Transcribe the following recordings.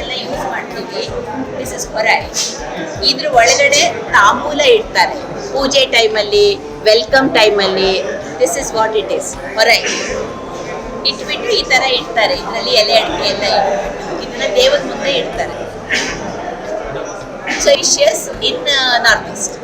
ಎಲ್ಲ ಯೂಸ್ ಮಾಡ್ತೀವಿ. This is ಹೊರೈ. ಇದ್ರ ಒಳಗಡೆ ತಾಂಬೂಲ ಇಡ್ತಾರೆ ಪೂಜೆ ಟೈಮಲ್ಲಿ, ವೆಲ್ಕಮ್ ಟೈಮಲ್ಲಿ. This is what it is, ಹೊರೈ. ಇಟ್ಬಿಟ್ಟು ಈ ಥರ ಇಡ್ತಾರೆ. ಇದರಲ್ಲಿ ಎಲೆ ಅಡಿಕೆ ಎಲ್ಲ ಇಟ್ಬಿಟ್ಟು ಇದನ್ನ ದೇವರ ಮುಂದೆ ಇಡ್ತಾರೆ. ಸೊ ಇಶಿಯಸ್ in north east.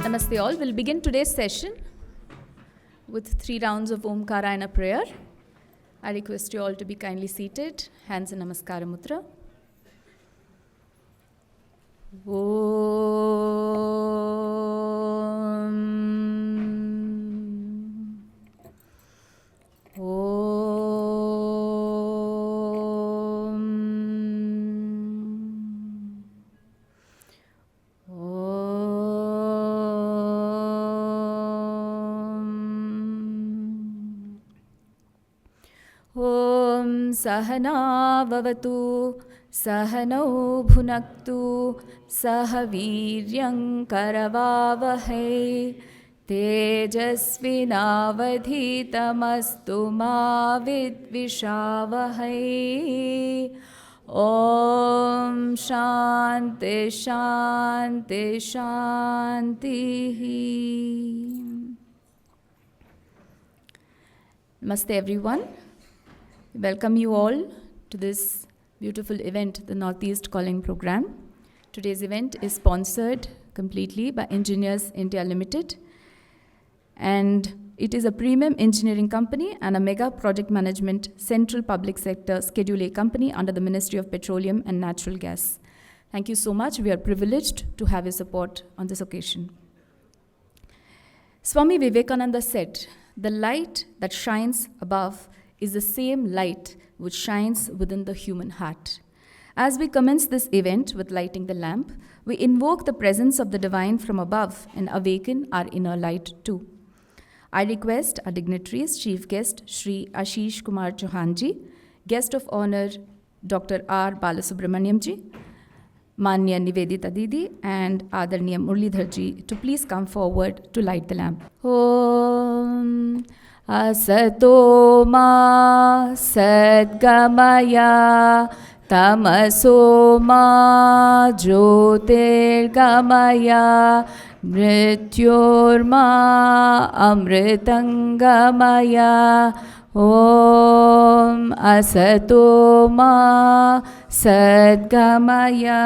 Namaste all. We'll begin today's session with 3 rounds of Omkara and a prayer. I request you all to be kindly seated, hands in Namaskara Mudra. सहनाववतु सहनौ भुनक्तु सह वीर्यङ्करवावहै तेजस्विनावधीतमस्तु मा विद्विषावहै ॐ शान्ति शान्ति शान्तिः. Namaste everyone. Welcome you all to this beautiful event, the Northeast Calling Program. Today's event is sponsored completely by Engineers India Limited, and it is a premium engineering company and a mega project management central public sector Schedule A company under the Ministry of Petroleum and Natural Gas. Thank you so much. We are privileged to have your support on this occasion. Swami Vivekananda said, "The light that shines above is the same light which shines within the human heart." As we commence this event with lighting the lamp, we invoke the presence of the divine from above and awaken our inner light too. I request our dignitaries, Chief Guest Shri Ashish Kumar Chauhan ji, Guest of Honor Dr. R. Balasubramaniam ji, Manya Nivedita Didi, and Adarniya Murlidhar ji to please come forward to light the lamp. Om Asato Ma Sadgamaya Tamaso Ma Jyotirgamaya Mrityorma Amritangamaya. Om Asato Ma Sadgamaya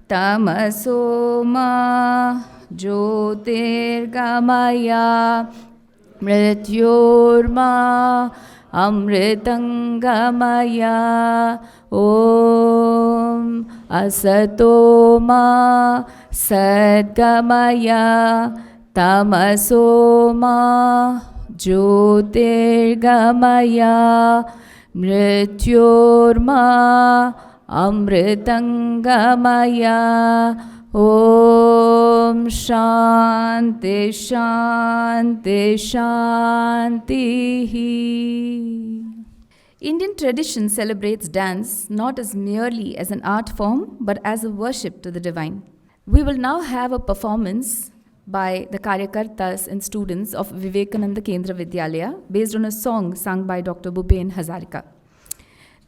Tamaso Ma Jyotirgamaya Mrityorma Amritangamaya. Om Asato Ma Sadgamaya Tamaso Ma Jyotirgamaya Mrityorma Amritangamaya. Om Shanti Shanti Shanti. Indian tradition celebrates dance not as merely as an art form but as a worship to the divine. We will now have a performance by the Karyakartas and students of Vivekananda Kendra Vidyalaya based on a song sung by Dr. Bhupen Hazarika.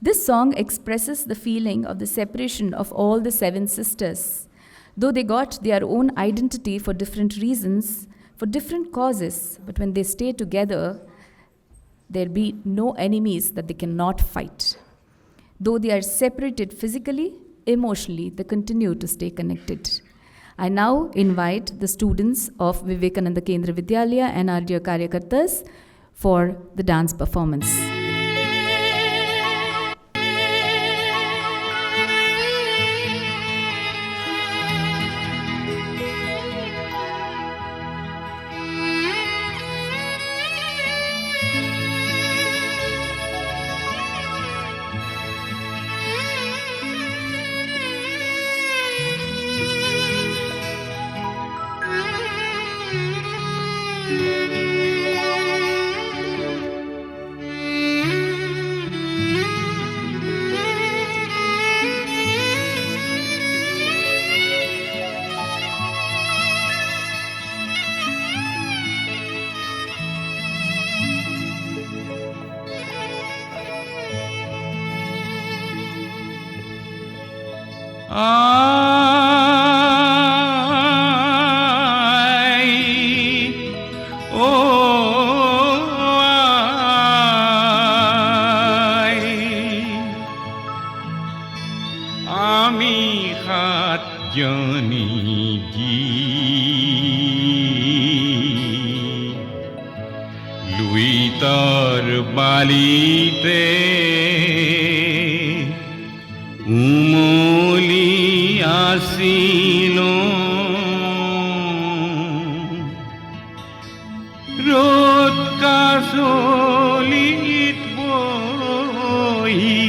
This song expresses the feeling of the separation of all the seven sisters. Though they got their own identity for different reasons, for different causes, but when they stay together, there be no enemies that they cannot fight. Though they are separated physically, emotionally, they continue to stay connected. I now invite the students of Vivekananda Kendra Vidyalaya and our dear Karyakartas for the dance performance. লুইতর বালিতে উমলি আসিল রোদ কাসলিত বহি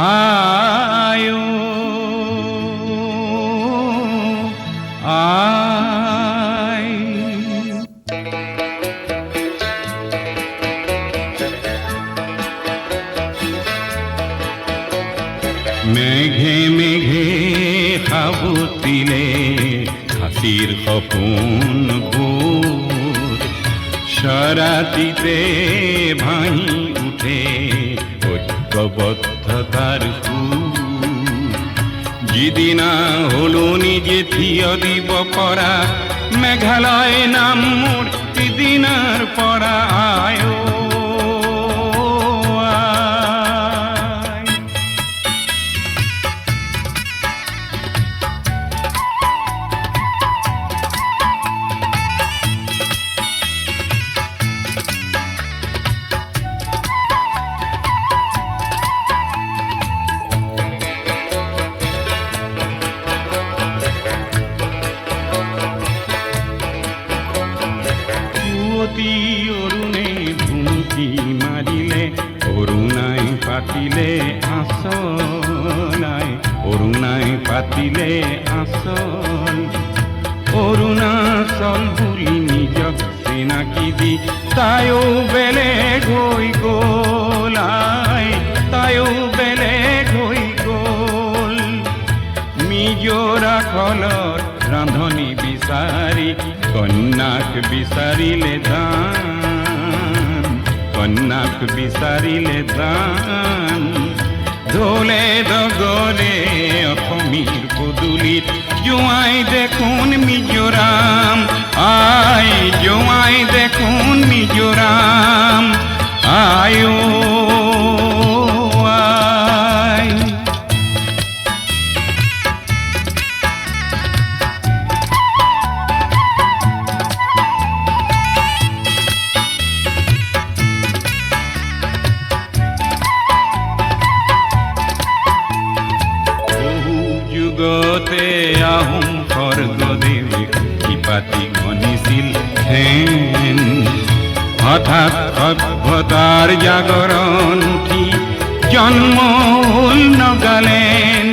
আয়ো আয় মেঘে মেঘে সাবতিলে হাতীৰ সপোন বোৰ সৰাতিতে ভাঙি উঠে ঐক্যবদ্ধতাৰ সুৰ যিদিনা হলো নিজে থিয় দিব পৰা মেঘালয় নাম মোৰ সিদিনাৰ পৰা আয় অৰুণে ভুমুকি মাৰিলে অৰুণাই পাতিলে আচলাই অৰুণাই পাতিলে আচল অৰুণাচল বুলি নিজক চিনাকি দি তাইও বেলেগ হৈ গ'ল তাইও বেলেগ হৈ গ'ল মিজোৰাখলত ৰান্ধনি বিচাৰি কন্যাক বিচাৰিলে দান কন্যাক বিচাৰিলে দান ঢোলে ডগৰে অসমীৰ পদূলিত জোঁৱাই দেখোন মিজোৰাম জোঁৱাই দেখোন মিজোৰাম আই যুগতে আহোম স্বৰ্গদেৱে পাতি গণিছিল হেন হঠাৎ সভ্যতাৰ জাগৰণ উঠি জন্ম হ'ল নগালেণ্ড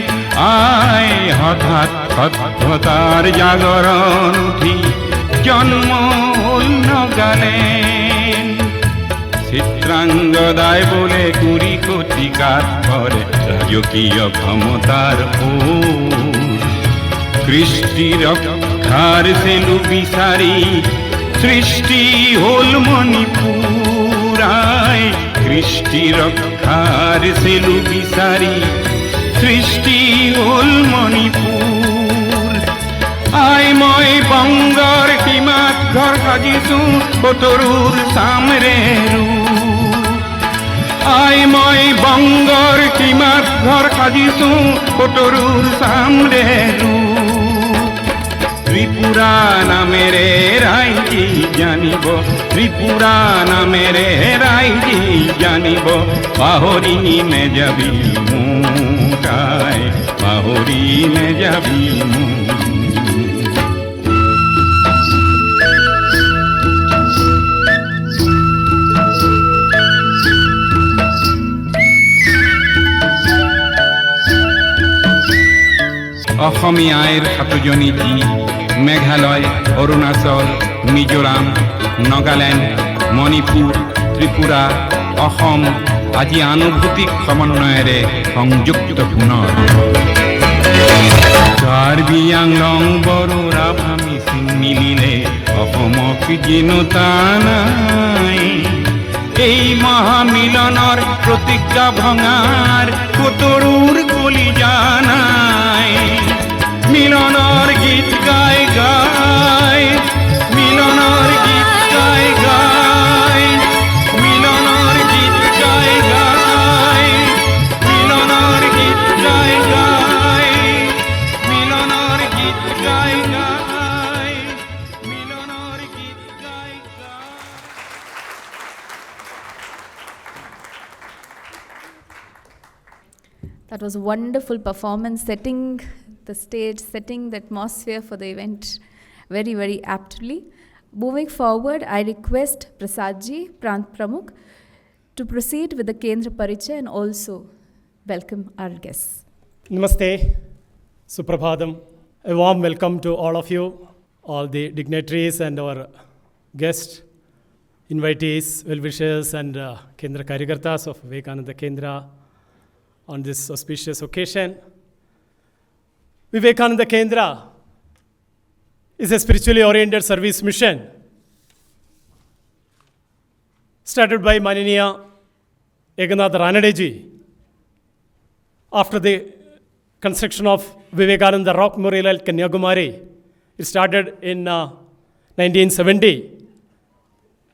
হঠাৎ সভ্যতাৰ জাগৰণ উঠি জন্ম হ'ল নগালেণ্ড চিত্ৰাংগদাই বোলে কুৰি শতিকাত কৰে ৰাজকীয় ক্ষমতাৰ কৃষ্টি ৰক্ষাৰ চেলু বিচাৰি সৃষ্টি হ'ল মণিপুৰ কৃষ্টি ৰক্ষাৰ চেলু বিচাৰি সৃষ্টি হ'ল মণিপুৰ মই বংগৰ সীমাত ঘৰ সাজিছো বতৰুৰ চামৰে মই বংগৰ সীমাত ঘৰ সাজিছো বতৰুৰ চামৰে ত্ৰিপুৰা নামেৰে ৰাইজে জানিব ত্ৰিপুৰা নামেৰে ৰাইজে জানিব পাহৰি নেযাবি মোক পাহৰি নেযাবি মোক অসমীয়া আইৰ সাতোজনী যি মেঘালয় অৰুণাচল মিজোৰাম নাগালেণ্ড মণিপুৰ ত্ৰিপুৰা অসম আজি আনুভূতিক সমন্বয়েৰে সংযুক্ত পুনৰ কাৰ্বি আংলং বড়ো ৰাভা মিচিং মিলিলে অসমক চিনোতা নাই এই মহামিলনৰ প্ৰতিজ্ঞা ভঙাৰ বতৰুৰ কলিজা নাই মিলনৰ গীত গাই গাই মিলনৰ গীত গাই গাই মিলনৰ গীত গাই গাই মিলনৰ গীত গাই গাই মিলনৰ গীত গাই গাই মিলনৰ গীত গাই গাই That was a wonderful performance, setting the stage, setting the atmosphere for the event very, very aptly. Moving forward, I request Prasadji, Prant Pramukh, to proceed with the Kendra Parichaya and also welcome our guests. Namaste, Suprabhadam. A warm welcome to all of you, all the dignitaries and our guests, invitees, well-wishers and Kendra Karyakartas of Vivekananda Kendra on this auspicious occasion. Vivekananda Kendra is a spiritually oriented service mission started by Maniniya Eknath Ranadeji after the construction of Vivekananda Rock Memorial at Kanyakumari. It started in 1970.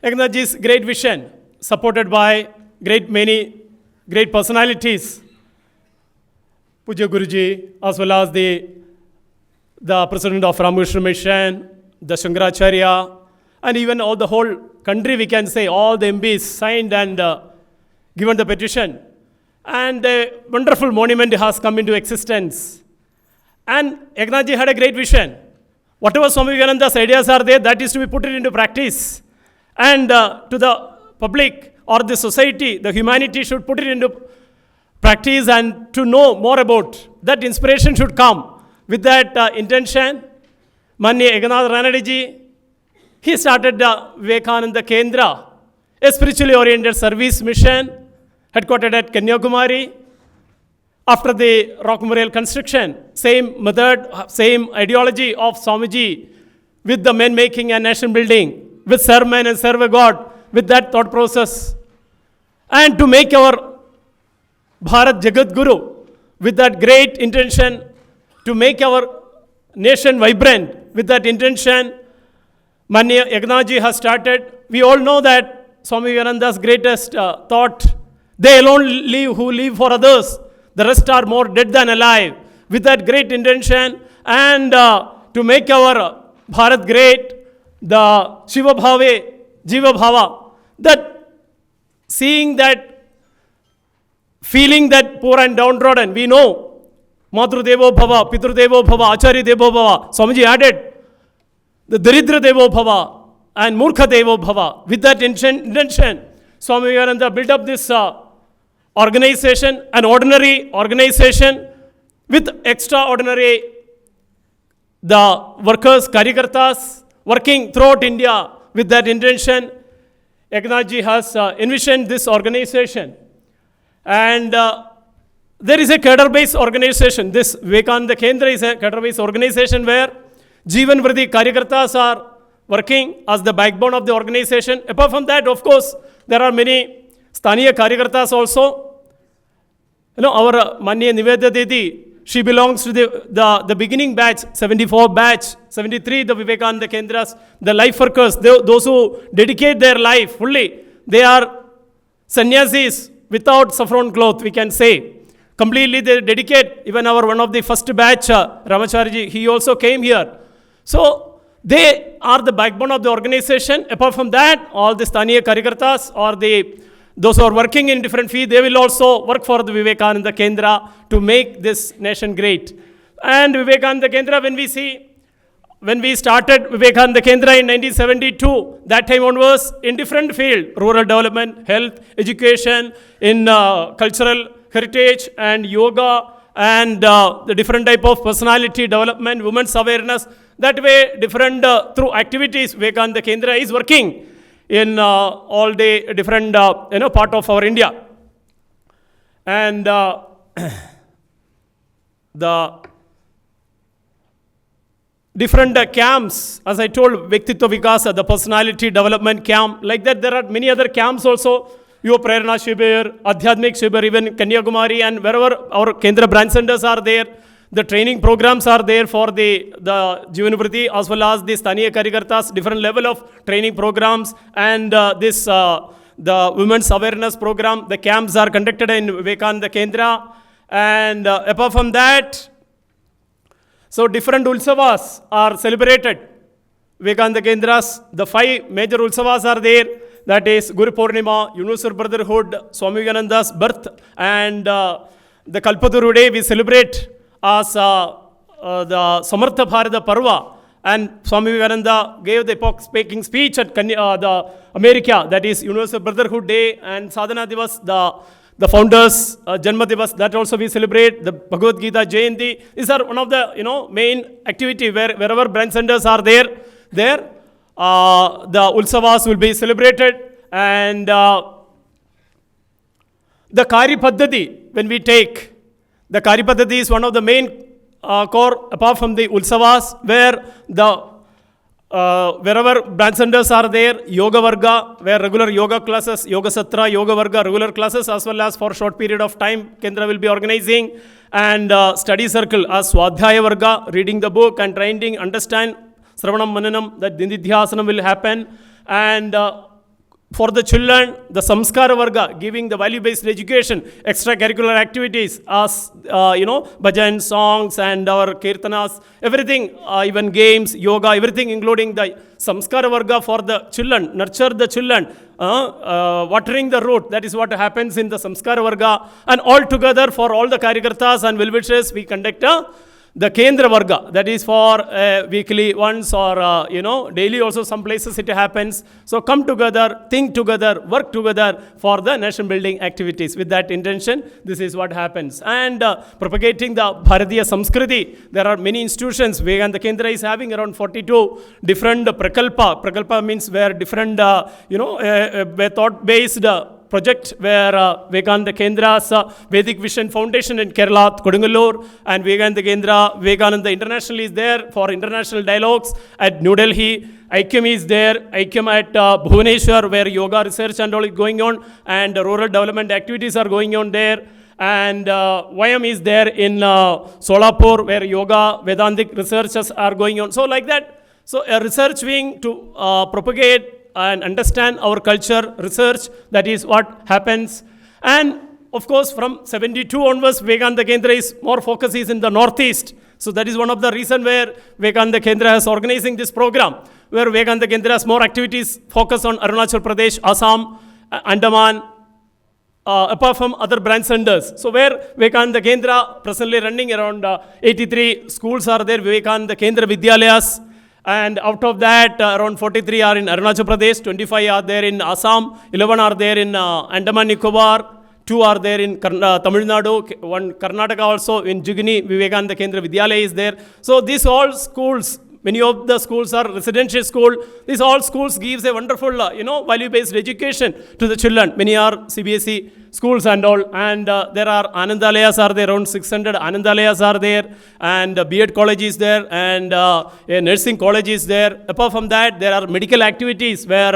Eknathji's great vision, supported by many great personalities, Puja Guruji, as well as the president of Ramakrishna Mission, the Shankaracharya, and even all the whole country, we can say, all the MPs signed and given the petition. And a wonderful monument has come into existence. And Eknathji had a great vision. Whatever Swami Vivekananda's ideas are there, that is to be put it into practice. And to the public or the society, the humanity should put it into practice and to know more about that. Inspiration should come. With that intention, Manya Eknath Ranadeji, he started the Vivekananda Kendra, a spiritually oriented service mission headquartered at Kanyakumari. After the rock memorial construction, same method, same ideology of Swamiji with the men making and nation building, with serve men and serve a God, with that thought process. And to make our Bharat Jagat Guru with that great intention, to make our nation vibrant with that intention, Manya Eknathji has started. We all know that Swami Vivekananda's greatest thought, they alone live who live for others. The rest are more dead than alive. With that great intention and to make our Bharat great, the Shiva Bhave, Jiva Bhava, that seeing that, feeling that poor and downtrodden, we know Matru Devo Bhava, Pitru Devo Bhava, Acharya Devo Bhava. Swamiji added the Daridra Devo Bhava and Murkha Devo Bhava. With that intention, Swami Vivekananda built up this organization, an ordinary organization with extraordinary the workers, Karyakartas, working throughout India with that intention. Eknathji has envisioned this organization. And there is a cadre-based organization. This Vivekananda Kendra is a cadre-based organization where Jeevan Vriti Karyakartas are working as the backbone of the organization. Apart from that, of course, there are many Sthaniya Karyakartas also. You know, our Manya Nivedya Dedi, she belongs to the beginning batch, 74 batch, 73, the Vivekananda Kendras, the life workers, those who dedicate their life fully. They are sannyasis without saffron cloth, we can say. Completely they dedicate. Even our one of the first batch, Ramacharji, he also came here. So they are the backbone of the organization. Apart from that, all the Sthaniya Karyakartas or those who are working in different fields, they will also work for the Vivekananda Kendra to make this nation great. And Vivekananda Kendra, when we started Vivekananda Kendra in 1972, that time onwards, in different fields, rural development, health, education, in cultural heritage and yoga, and the different type of personality development, women's awareness, that way different through activities Vivekananda Kendra is working in all the different part of our India. And the different camps, as I told, Vyaktitva Vikasa, the personality development camp, like that there are many other camps also. Yuva Prerna Shibir, Adhyatmik Shibir, even Kanyakumari, and wherever our Kendra branch centers are there, the training programs are there for the Jivanvriti as well as the Sthaniya Karyakartas, different level of training programs, and the women's awareness program. The camps are conducted in Vivekananda Kendra. And apart from that, so different Ulsavas are celebrated. Vivekananda Kendras, the 5 major Ulsavas are there. That is Guru Purnima, Universal Brotherhood, Swami Vivekananda's birth, and the Kalpataru Day we celebrate as the Samartha Bharata Parva. And Swami Vivekananda gave the epoch-making speech at the America, that is Universal Brotherhood Day, and Sadhana Divas, the founders' Janma Divas, that also we celebrate. The Bhagavad Gita Jayanti. These are one of the main activity wherever branch centers are there. The Ulsavas will be celebrated, and the Kari Paddhati, when we take, the Kari Paddhati is one of the main core, apart from the Ulsavas, where wherever branch centers are there, Yoga Varga, where regular yoga classes, Yoga Satra, Yoga Varga, regular classes, as well as for short period of time, Kendra will be organizing, and study circle as Swadhyaya Varga, reading the book and trying to understand Sravanam Mananam, that Nididhyasanam will happen, and for the children, the Samskara Varga, giving the value-based education, extracurricular activities as, bhajan, songs and our kirtanas, everything, even games, yoga, everything including the Samskara Varga for the children, nurture the children, watering the root, that is what happens in the Samskara Varga. And all together for all the Karyakartas and well-wishers, we conduct the Kendra Varga, that is for weekly once or, daily also some places it happens. So come together, think together, work together for the nation building activities. With that intention, this is what happens. And propagating the Bharatiya Samskriti, there are many institutions. Vivekananda Kendra is having around 42 different prakalpa. Prakalpa means where different, thought-based project where Vivekananda Kendra's Vedic Vision Foundation in Kerala, Kodungalur, and Vivekananda Kendra, Vivekananda International is there for international dialogues at New Delhi. ICAM is there, ICAM at Bhubaneswar, where yoga research and all is going on, and rural development activities are going on there. And YM is there in Solapur, where yoga, Vedantic researches are going on. So like that, so a research wing to propagate and understand our culture, research, that is what happens. And of course, from 72 onwards, Vivekananda Kendra is more focus is in the Northeast. So that is one of the reason where Vivekananda Kendra is organizing this program, where Vivekananda Kendra has more activities focus on Arunachal Pradesh, Assam, Andaman, apart from other branch centers. So where Vivekananda Kendra presently running around 83 schools are there, Vivekananda Kendra Vidyalayas. And out of that, around 43 are in Arunachal Pradesh, 25 are there in Assam, 11 are there in Andaman Nicobar, 2 are there in Tamil Nadu, 1 Karnataka also, in Jugini, Vivekananda Kendra Vidyalaya is there. So these all schools, many of the schools are residential school. These all schools gives a wonderful, value-based education to the children. Many are CBSE schools and all. And there are Anandalayas are there, around 600 Anandalayas are there. And B.Ed college is there, and a nursing college is there. Apart from that, there are medical activities where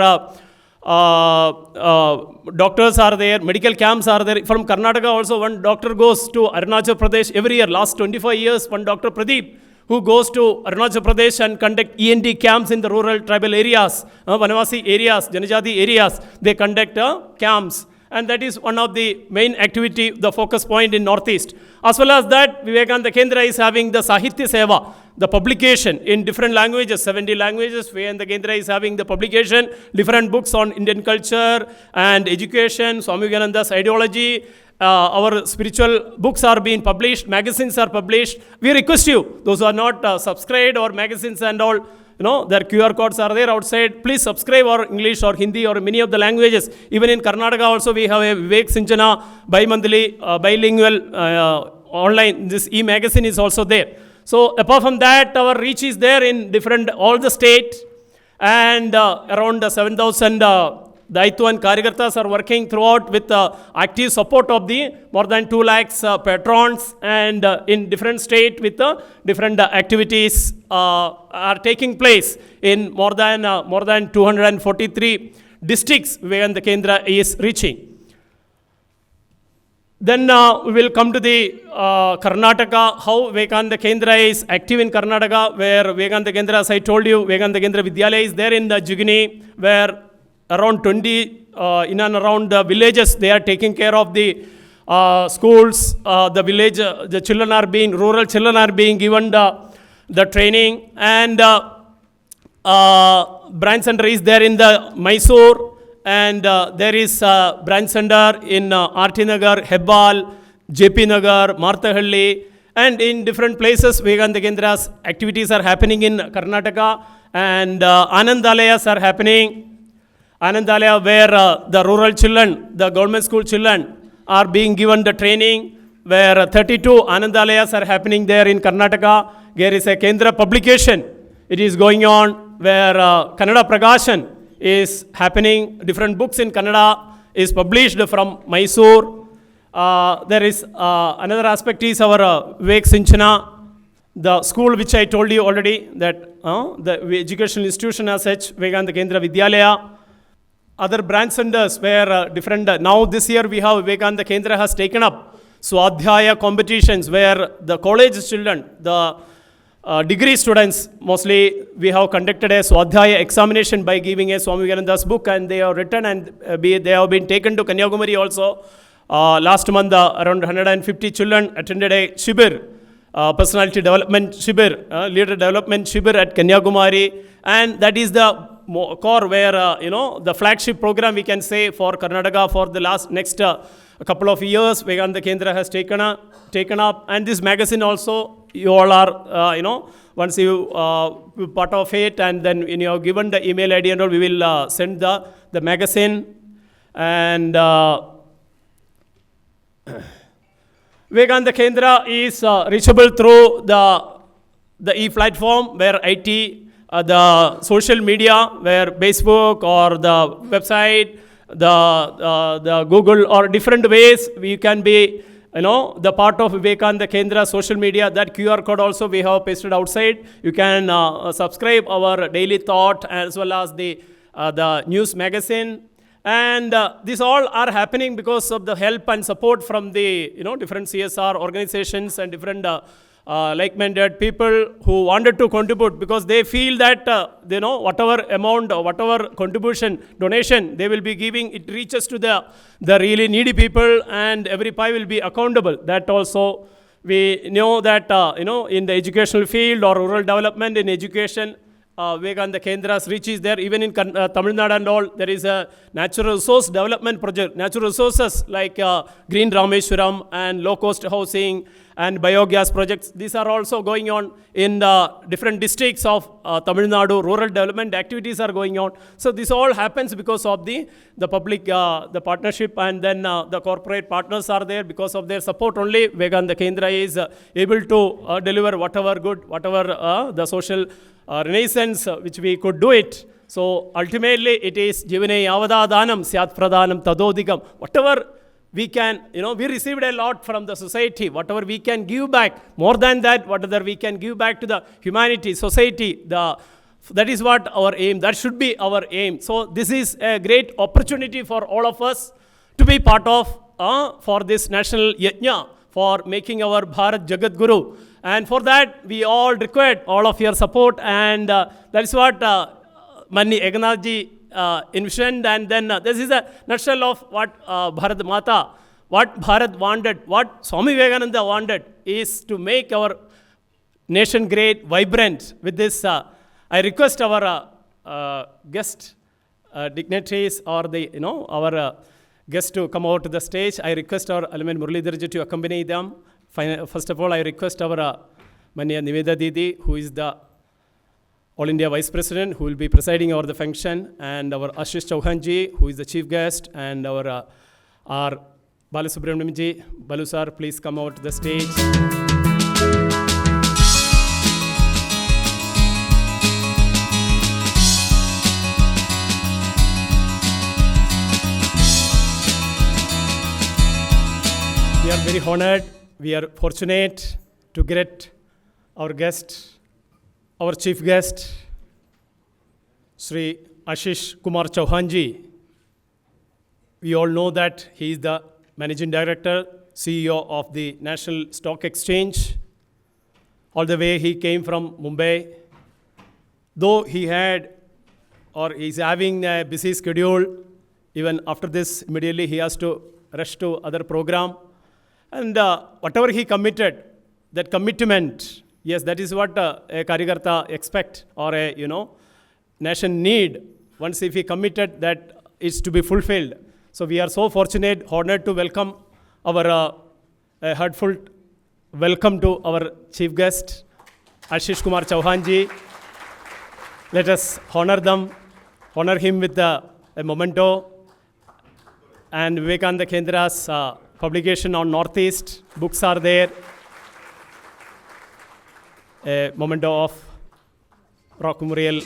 doctors are there, medical camps are there. From Karnataka also, one doctor goes to Arunachal Pradesh every year. Last 25 years, one Dr. Pradeep, who goes to Arunachal Pradesh and conduct ENT camps in the rural tribal areas, Vanavasi areas, Janajati areas. They conduct camps. And that is one of the main activity, the focus point in Northeast. As well as that, Vivekananda Kendra is having the Sahitya Seva, the publication in different languages, 70 languages. Vivekananda Kendra is having the publication, different books on Indian culture and education, Swami Vivekananda's ideology. Our spiritual books are being published, magazines are published. We request you, those who are not subscribed or magazines and all, their QR codes are there outside. Please subscribe or English or Hindi or many of the languages. Even in Karnataka also we have a Vivek Sinchana bi-monthly bilingual online. This e-magazine is also there. So apart from that, our reach is there in different, all the state, and around 7,000 Daitya and Karyakartas are working throughout with active support of the more than 2 lakhs patrons, and in different state with different activities are taking place in more than 243 districts where the Kendra is reaching. Then we will come to the Karnataka, how Vivekananda Kendra is active in Karnataka, where Vivekananda Kendra, as I told you, Vivekananda Kendra Vidyalaya is there in the Jugini, where around 20 in and around the villages, they are taking care of the schools, the village, the children are being, rural children are being given the training, and branch center is there in the Mysore, and there is branch center in RT Nagar, Hebbal, JP Nagar, Marthahalli, and in different places Vivekananda Kendra's activities are happening in Karnataka, and Anandalayas are happening. Anandalaya, where the rural children, the government school children are being given the training, where 32 Anandalayas are happening there in Karnataka. There is a Kendra publication. It is going on, where Kannada Prakashan is happening. Different books in Kannada is published from Mysore. There is another aspect is our Vivek Sinchana, the school which I told you already, that the educational institution as such, Vivekananda Kendra Vidyalaya, other branch centers where different, now this year we have Vivekananda Kendra has taken up Swadhyaya competitions where the college children, the degree students, mostly we have conducted a Swadhyaya examination by giving a Swami Vivekananda's book, and they have written and they have been taken to Kanyakumari also. Last month around 150 children attended a Shibir, personality development Shibir, leader development Shibir at Kanyakumari, and that is the core where, the flagship program we can say for Karnataka for the next couple of years, Vivekananda Kendra has taken up, and this magazine also, you all are, once you part of it, and then when you have given the email ID and all, we will send the magazine, and Vivekananda Kendra is reachable through the e-platform where IT, the social media, where Facebook or the website, the Google, or different ways we can be, the part of Vivekananda Kendra social media. That QR code also we have pasted outside. You can subscribe our daily thought as well as the news magazine. And these all are happening because of the help and support from the different CSR organizations and different like-minded people who wanted to contribute, because they feel that whatever amount or whatever contribution, donation they will be giving, it reaches to the really needy people, and every pie will be accountable. That also we know that in the educational field or rural development in education, Vivekananda Kendra's reach is there. Even in Tamil Nadu and all, there is a natural resource development project. Natural resources like Green Rameshwaram and low-cost housing and biogas projects. These are also going on in the different districts of Tamil Nadu. Rural development activities are going on. So this all happens because of the public, the partnership, and then the corporate partners are there. Because of their support only, Vivekananda Kendra is able to deliver whatever good, whatever the social renaissance which we could do it. So ultimately it is Jivane Yavada Danam Syat Pradhanam Tadodikam. Whatever we can, we received a lot from the society. Whatever we can give back, more than that, whatever we can give back to the humanity, society, that is what our aim, that should be our aim. So this is a great opportunity for all of us to be part of for this national yajna, for making our Bharat Jagat Guru. And for that, we all require all of your support, and that is what Mani Eknathji envisioned. And then this is a nutshell of what Bharat Mata, what Bharat wanted, what Swami Vivekananda wanted, is to make our nation great, vibrant. With this, I request our guest dignitaries or our guests to come out to the stage. I request our Alaman Muralidharji to accompany them. First of all, I request our Manya Niveda Didi, who is the All India Vice President, who will be presiding over the function, and our Ashish Chauhanji, who is the Chief Guest, and our Balasubramanianji. Balu sir, please come out to the stage. We are very honored. We are fortunate to get our guest, our chief guest, Sri Ashish Kumar Chauhanji. We all know that he is the Managing Director, CEO of the National Stock Exchange. All the way he came from Mumbai. Though he had or is having a busy schedule, even after this, immediately he has to rush to other program. And whatever he committed, that commitment, yes, that is what a Karyakarta expect, or a nation need. Once if he committed, that is to be fulfilled. So we are so fortunate, honored to welcome our heartfelt welcome to our chief guest, Ashish Kumar Chauhanji. Let us honor him with a memento. And Vivekananda Kendra's publication on Northeast, books are there. A memento of rock memorial.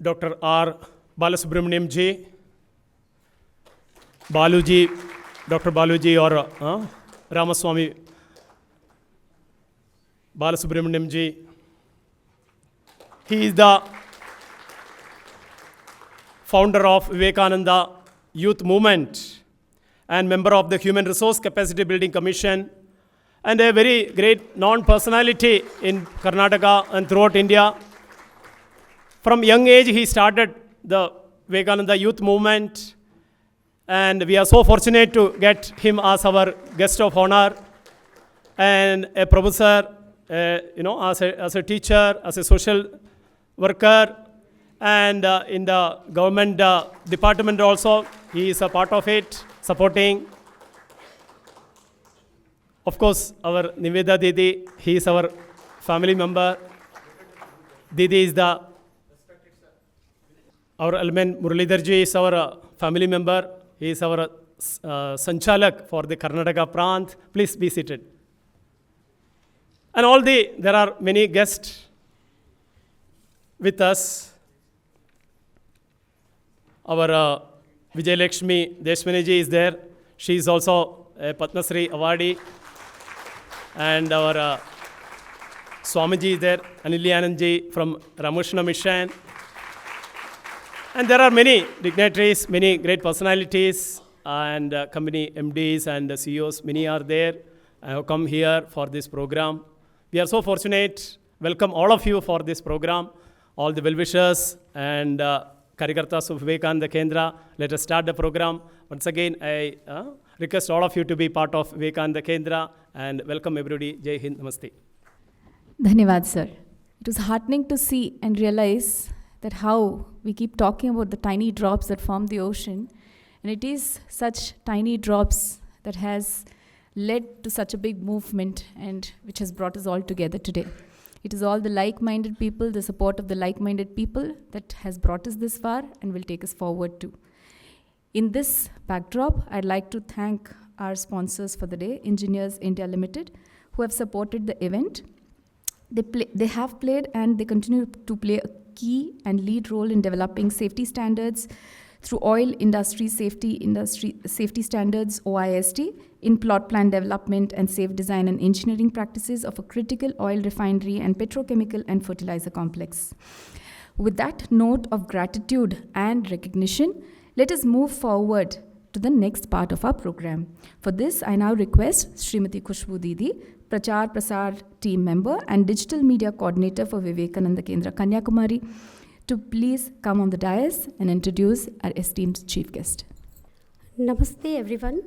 Dr. R. Balasubramaniam ji, Baluji, Dr. Baluji or Ramaswamy Balasubramaniam ji. He is the founder of Vivekananda Youth Movement and member of the Human Resource Capacity Building Commission, and a very great non-personality in Karnataka and throughout India. From young age, he started the Vivekananda Youth Movement, and we are so fortunate to get him as our guest of honor, and a professor, as a teacher, as a social worker, and in the government department also, he is a part of it, supporting. Of course, our Niveda Didi, he is our family member. Didi is our element. Muralidhar ji is our family member. He is our Sanchalak for the Karnataka prant. Please be seated. And there are many guests with us. Our Vijay Lakshmi Deshmani ji is there. She is also a Padma Shri awardee. And our Swamiji is there, Anil Anand ji from Ramakrishna Mission. And there are many dignitaries, many great personalities, and company MDs and CEOs, many are there. I have come here for this program. We are so fortunate. Welcome all of you for this program, all the well-wishers and Karyakartas of Vivekananda Kendra. Let us start the program. Once again, I request all of you to be part of Vivekananda Kendra, and welcome everybody. Jai Hind, Namaste. Dhanyavad, sir. It was heartening to see and realize that how we keep talking about the tiny drops that form the ocean, and it is such tiny drops that has led to such a big movement and which has brought us all together today. It is all the like-minded people, the support of the like-minded people that has brought us this far and will take us forward too. In this backdrop, I'd like to thank our sponsors for the day, Engineers India Limited, who have supported the event. They have played and they continue to play a key and lead role in developing safety standards through oil industry safety standards, OIST, in plot plan development and safe design and engineering practices of a critical oil refinery and petrochemical and fertilizer complex. With that note of gratitude and recognition, let us move forward to the next part of our program. For this, I now request Srimati Khushbu Didi, Prachar Prasar team member and digital media coordinator for Vivekananda Kendra Kanyakumari, to please come on the dais and introduce our esteemed chief guest. Namaste everyone.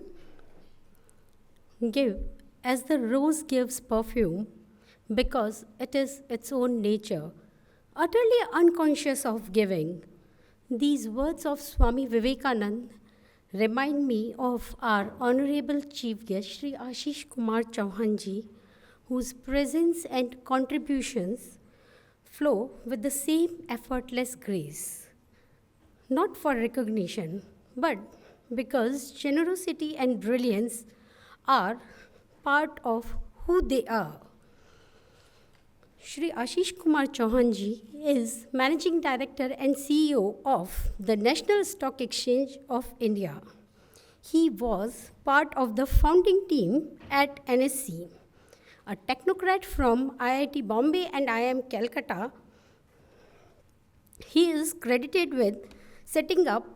Give as the rose gives perfume because it is its own nature, utterly unconscious of giving. These words of Swami Vivekananda remind me of our honorable chief guest, Shri Ashish Kumar Chauhan ji, whose presence and contributions flow with the same effortless grace. Not for recognition, but because generosity and brilliance are part of who they are. Shri Ashish Kumar Chauhan ji is Managing Director and CEO of the National Stock Exchange of India. He was part of the founding team at NSC. A technocrat from IIT Bombay and IIM Calcutta, he is credited with setting up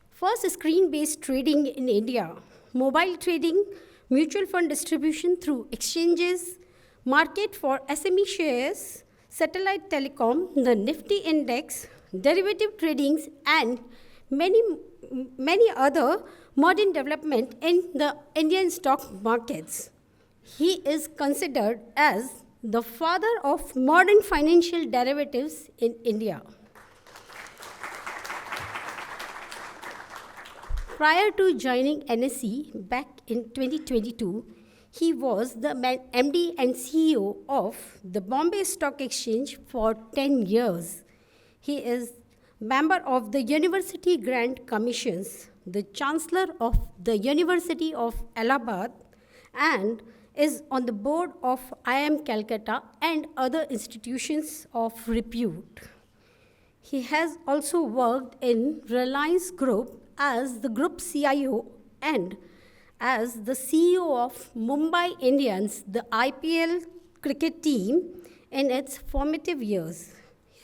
first screen-based trading in India, mobile trading, mutual fund distribution through exchanges, market for SME shares, satellite telecom, the Nifty index, derivative tradings, and many other modern development in the Indian stock markets. He is considered as the father of modern financial derivatives in India. Prior to joining NSE back in 2022, he was the MD and CEO of the Bombay Stock Exchange for 10 years. He is member of the University Grant Commissions, the Chancellor of the University of Allahabad, and is on the board of IIM Calcutta and other institutions of repute. He has also worked in Reliance Group as the group CIO and as the CEO of Mumbai Indians, the IPL cricket team, in its formative years.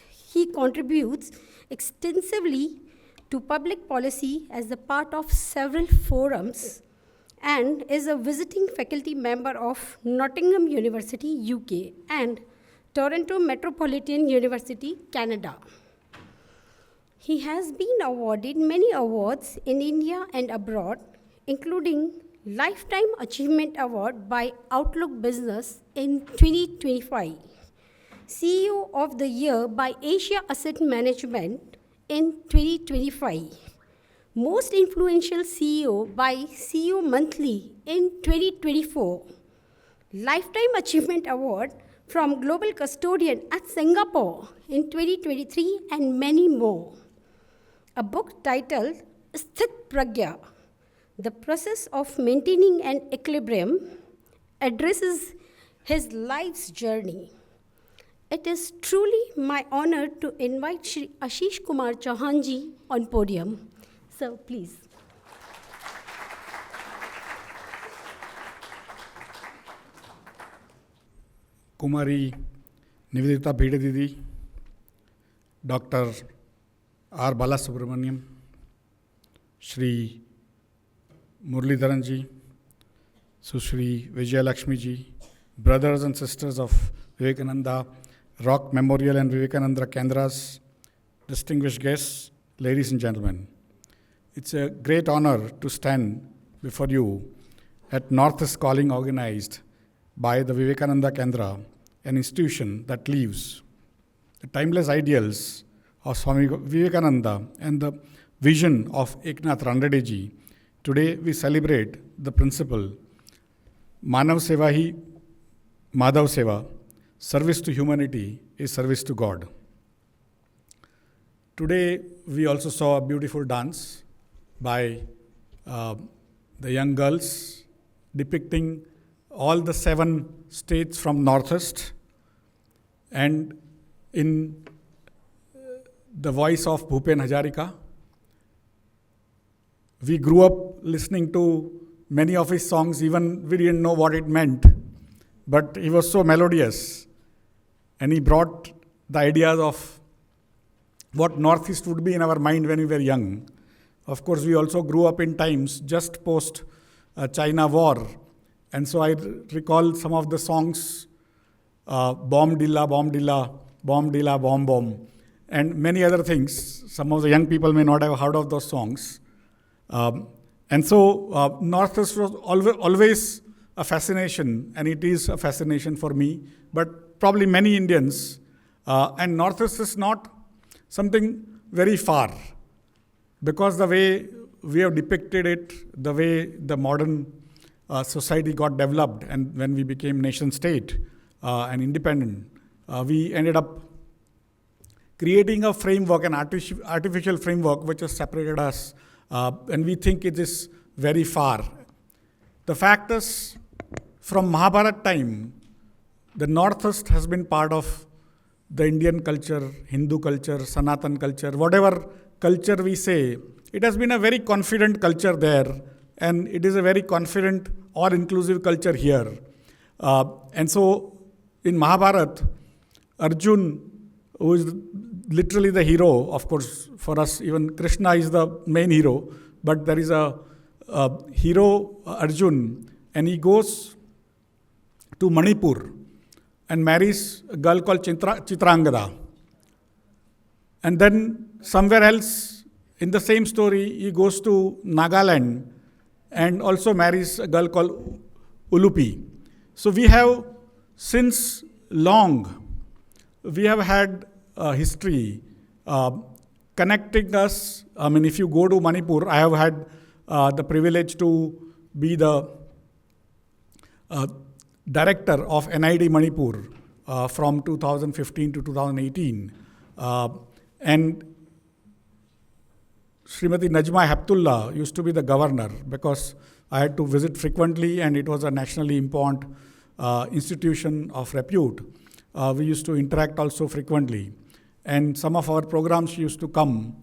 He contributes extensively to public policy as a part of several forums and is a visiting faculty member of Nottingham University, UK, and Toronto Metropolitan University, Canada. He has been awarded many awards in India and abroad, including Lifetime Achievement Award by Outlook Business in 2025, CEO of the Year by Asia Asset Management in 2025, Most Influential CEO by CEO Monthly in 2024, Lifetime Achievement Award from Global Custodian at Singapore in 2023, and many more. A book titled Sthit Pragya, The Process of Maintaining an Equilibrium, addresses his life's journey. It is truly my honor to invite Shri Ashish Kumar Chauhanji on podium. So please. Kumari Nivedita Bhede Didi, Dr. R. Balasubramaniam, Shri Muralidharan ji, Sushri Vijaya Lakshmi ji, brothers and sisters of Vivekananda Rock Memorial and Vivekananda Kendras, distinguished guests, ladies and gentlemen. It's a great honor to stand before you at Northeast Calling, organized by the Vivekananda Kendra, an institution that lives the timeless ideals of Swami Vivekananda and the vision of Eknath Randeji. Today we celebrate the principle Manav Seva hi Madhav Seva, service to humanity is service to God. Today we also saw a beautiful dance by the young girls depicting all the 7 states from Northeast, and in the voice of Bhupen Hazarika. We grew up listening to many of his songs, even we didn't know what it meant, but he was so melodious, and he brought the ideas of what Northeast would be in our mind when we were young. Of course, we also grew up in times just post China war, and so I recall some of the songs, Bomb Dilla, Bomb Dilla, Bomb Dilla, Bomb Bomb, and many other things. Some of the young people may not have heard of those songs. And so Northeast was always a fascination, and it is a fascination for me, but probably many Indians. And Northeast is not something very far, because the way we have depicted it, the way the modern society got developed, and when we became nation state and independent, we ended up creating a framework, an artificial framework, which has separated us, and we think it is very far. The fact is, from Mahabharata time, the Northeast has been part of the Indian culture, Hindu culture, Sanatan culture, whatever culture we say. It has been a very confident culture there, and it is a very confident or inclusive culture here. And so in Mahabharata, Arjun, who is literally the hero, of course, for us, even Krishna is the main hero, but there is a hero, Arjun, and he goes to Manipur and marries a girl called Chitrangada. And then somewhere else in the same story, he goes to Nagaland and also marries a girl called Ulupi. So we have, since long, we have had a history connecting us. I mean, if you go to Manipur, I have had the privilege to be the director of NID Manipur from 2015 to 2018. And Srimati Najma Heptullah used to be the governor, because I had to visit frequently, and it was a nationally important institution of repute. We used to interact also frequently. and some of our programs she used to come.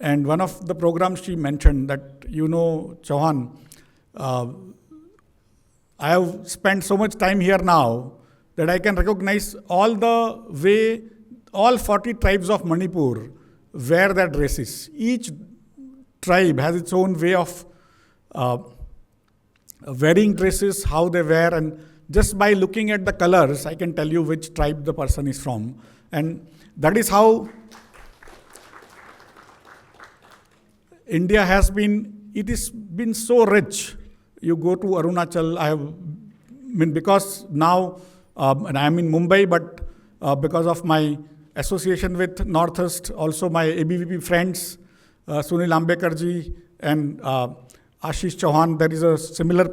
And one of the programs she mentioned that, Chauhan, I have spent so much time here now that I can recognize all 40 tribes of Manipur wear their dresses. Each tribe has its own way of wearing dresses, how they wear, and just by looking at the colors, I can tell you which tribe the person is from. And that is how India has been, it has been so rich. You go to Arunachal, because now, and I am in Mumbai, but because of my association with Northeast, also my ABVP friends, Sunil Ambekarji and Ashish Chauhan, there is a similar,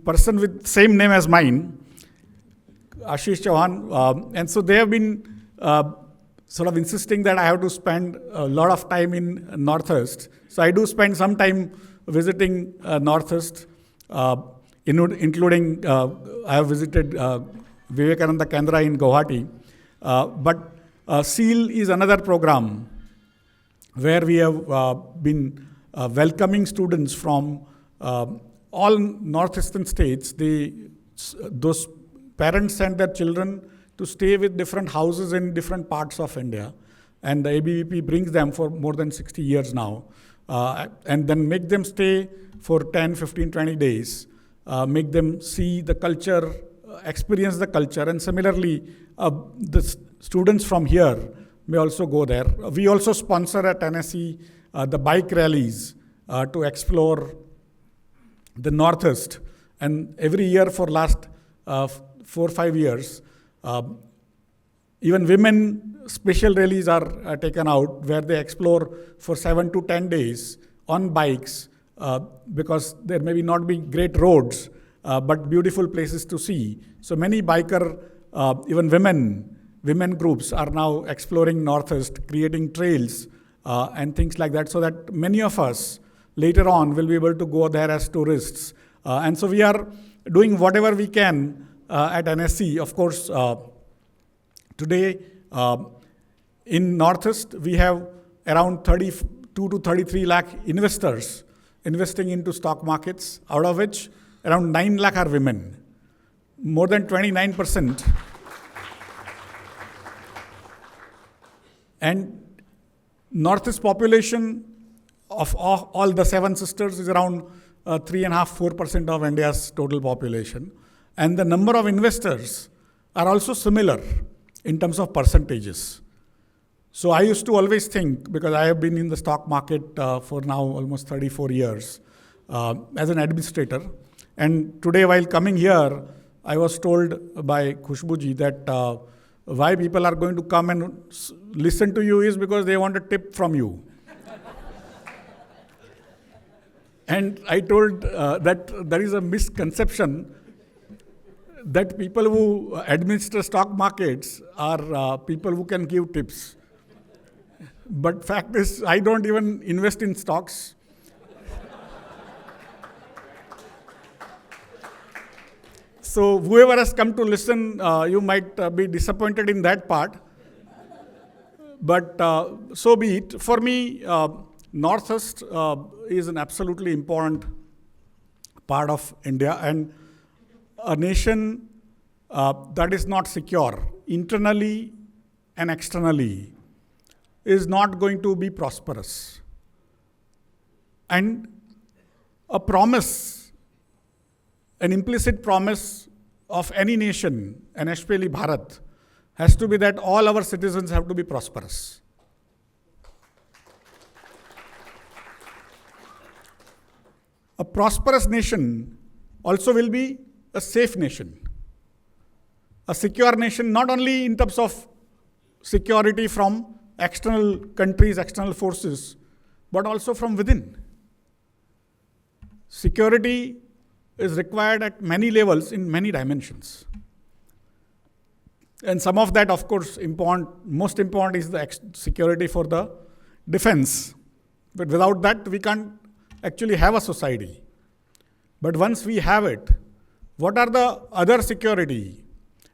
person with same name as mine, Ashish Chauhan, and so they have been sort of insisting that I have to spend a lot of time in Northeast. So I do spend some time visiting Northeast, including I have visited Vivekananda Kendra in Guwahati. But SEAL is another program where we have been welcoming students from all northeastern states. Those parents send their children to stay with different houses in different parts of India. And the ABVP brings them for more than 60 years now. And then make them stay for 10, 15, 20 days. Make them see the culture, experience the culture. And similarly, the students from here may also go there. We also sponsor at NSE the bike rallies to explore the Northeast. And every year for last 4 or 5 years, even women special rallies are taken out where they explore for 7 to 10 days on bikes because there may not be great roads, but beautiful places to see. So many biker, even women groups are now exploring Northeast, creating trails and things like that, so that many of us later on will be able to go there as tourists. And so we are doing whatever we can at NSC. Of course, today in Northeast, we have around 32 to 33 lakh investors investing into stock markets, out of which around 9 lakh are women. More than 29%. And Northeast population of all the 7 sisters is around 3.5–4% of India's total population. And the number of investors are also similar in terms of percentages. So I used to always think, because I have been in the stock market for now almost 34 years as an administrator. And today while coming here, I was told by Khushbuji that why people are going to come and listen to you is because they want a tip from you. And I told that there is a misconception that people who administer stock markets are people who can give tips. But fact is, I don't even invest in stocks. So whoever has come to listen, you might be disappointed in that part. But so be it. For me, Northeast is an absolutely important part of India, and a nation that is not secure internally and externally is not going to be prosperous. And a promise, an implicit promise of any nation, and especially Bharat, has to be that all our citizens have to be prosperous. A prosperous nation also will be a safe nation. A secure nation, not only in terms of security from external countries, external forces, but also from within. Security is required at many levels in many dimensions. And some of that, of course, most important is the security for the defense. But without that, we can't actually have a society. But once we have it, what are the other security?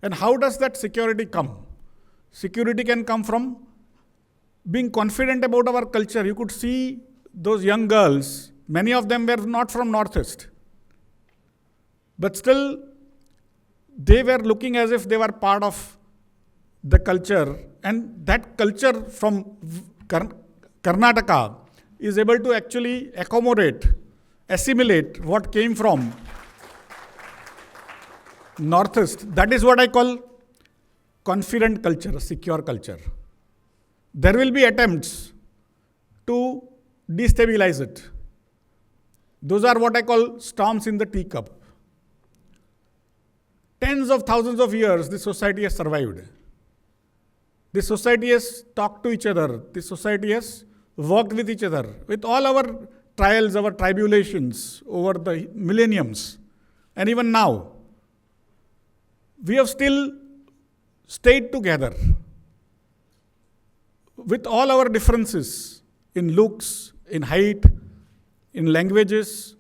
And how does that security come? Security can come from being confident about our culture. You could see those young girls, many of them were not from Northeast. But still, they were looking as if they were part of the culture. And that culture from Karnataka is able to actually accommodate, assimilate what came from Northeast. That is what I call confident culture, secure culture. There will be attempts to destabilize it. Those are what I call storms in the teacup. Tens of thousands of years, this society has survived. This society has talked to each other. This society has worked with each other. With all our trials, our tribulations over the millenniums, and even now, we have still stayed together. With all our differences in looks, in height, in languages,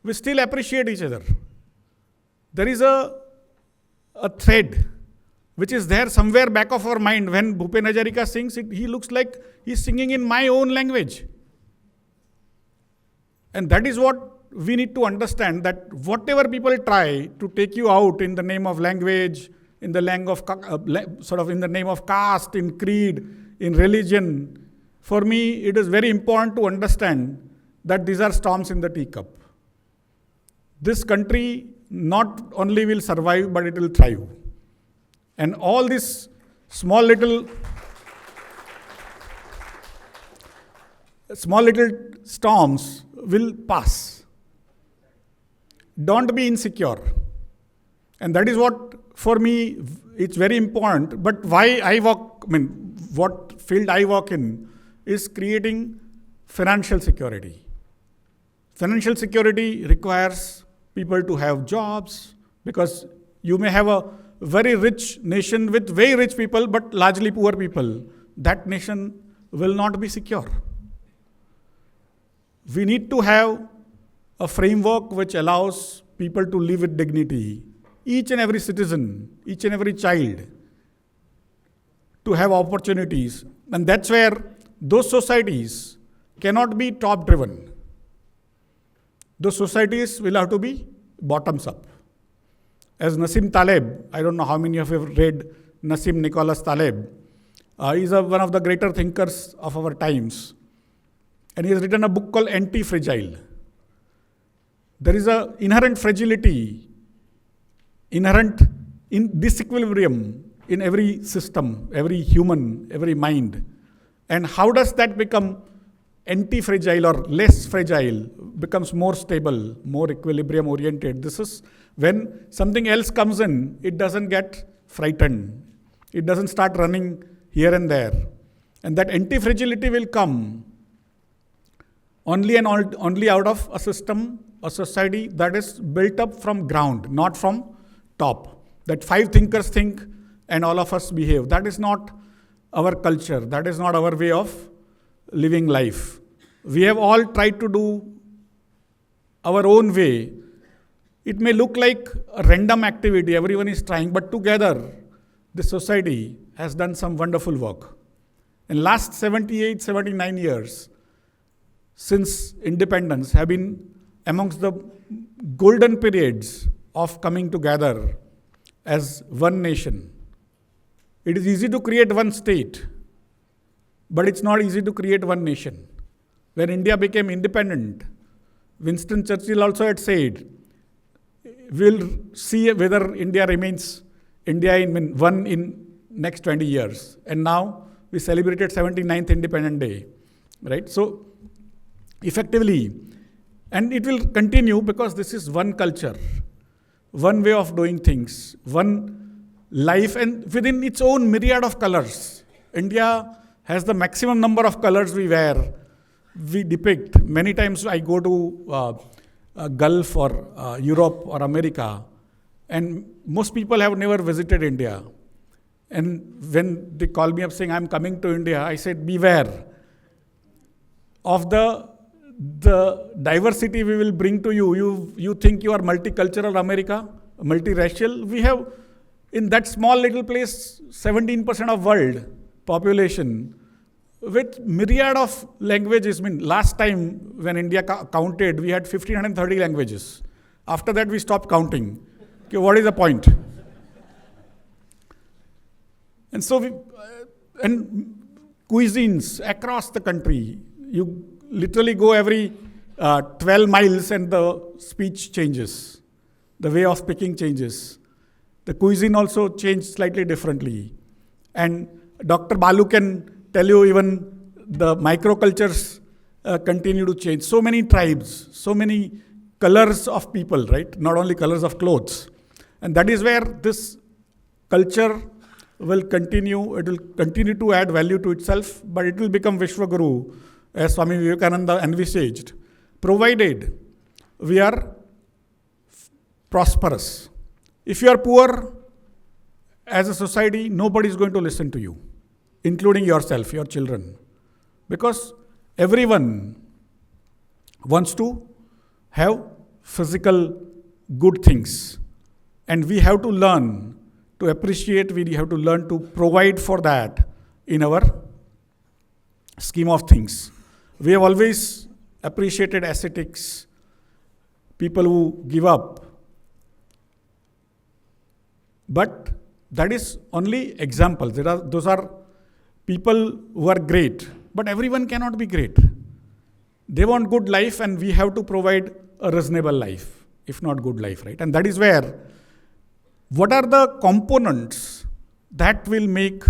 we still appreciate each other. There is a thread which is there somewhere back of our mind. When Bhupen Hazarika sings, he looks like he's singing in my own language. And that is what we need to understand, that whatever people try to take you out in the name of language, in the in the name of caste, in creed, in religion, for me it is very important to understand that these are storms in the teacup. This country not only will survive, but it will thrive. And all these small little storms will pass. Don't be insecure. And that is what, for me, it's very important. But what field I work in is creating financial security. Financial security requires people to have jobs, because you may have a very rich nation with very rich people, but largely poor people. That nation will not be secure. We need to have a framework which allows people to live with dignity. Each and every citizen, each and every child, to have opportunities. And that's where those societies cannot be top-driven. Those societies will have to be bottoms up. As Nassim Taleb, I don't know how many of you have read Nassim Nicholas Taleb. He's one of the greater thinkers of our times. And he has written a book called Anti-Fragile. There is an inherent fragility, inherent in disequilibrium in every system, every human, every mind. And how does that become anti-fragile or less fragile, becomes more stable, more equilibrium oriented? This is when something else comes in, it doesn't get frightened. It doesn't start running here and there. And that anti-fragility will come only out of a system, a society that is built up from ground, not from top. That five thinkers think and all of us behave. That is not our culture. That is not our way of living life. We have all tried to do our own way. It may look like a random activity, everyone is trying, but together, the society has done some wonderful work. In last 78, 79 years, since independence, have been amongst the golden periods of coming together as one nation. It is easy to create one state, but it's not easy to create one nation. When India became independent, Winston Churchill also had said, we'll see whether India remains India in one in next 20 years. And now we celebrated 79th Independence Day, right? So effectively, and it will continue because this is one culture, one way of doing things, one life, and within its own myriad of colors. India has the maximum number of colors we wear, we depict. Many times I go to Gulf or Europe or America, and most people have never visited India. And when they call me up saying, I'm coming to India, I said, beware of the diversity we will bring to you. You think you are multicultural America, multiracial. We have in that small little place, 17% of world population, with myriad of languages. I mean, last time when India counted, we had 1530 languages. After that, we stopped counting. Okay, what is the point? And so, and cuisines across the country, you literally go every 12 miles and the speech changes. The way of speaking changes. The cuisine also changed slightly differently. And Dr. Balu can tell you even the microcultures continue to change. So many tribes, so many colors of people, right? Not only colors of clothes. And that is where this culture will continue. It will continue to add value to itself, but it will become Vishwaguru, as Swami Vivekananda envisaged, provided we are prosperous. If you are poor, as a society, nobody is going to listen to you, including yourself, your children. Because everyone wants to have physical good things. And we have to learn to appreciate, we have to learn to provide for that in our scheme of things. We have always appreciated ascetics, people who give up. But that is only examples. Those are people who are great. But everyone cannot be great. They want good life, and we have to provide a reasonable life, if not good life, right? And that is where, what are the components that will make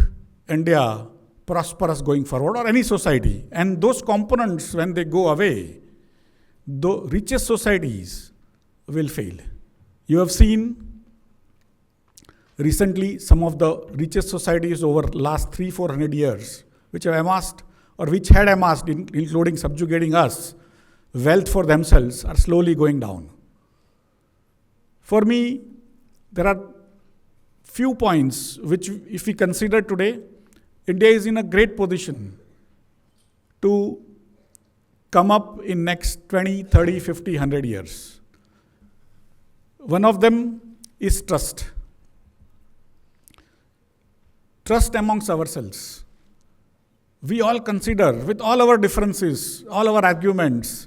India prosperous going forward, or any society? And those components, when they go away, the richest societies will fail. You have seen recently some of the richest societies over last 300-400 years, which have amassed, or which had amassed, including subjugating us, wealth for themselves, are slowly going down. For me, there are few points which, if we consider today, India is in a great position to come up in next 20, 30, 50, 100 years. One of them is trust. Trust amongst ourselves. We all consider, with all our differences, all our arguments.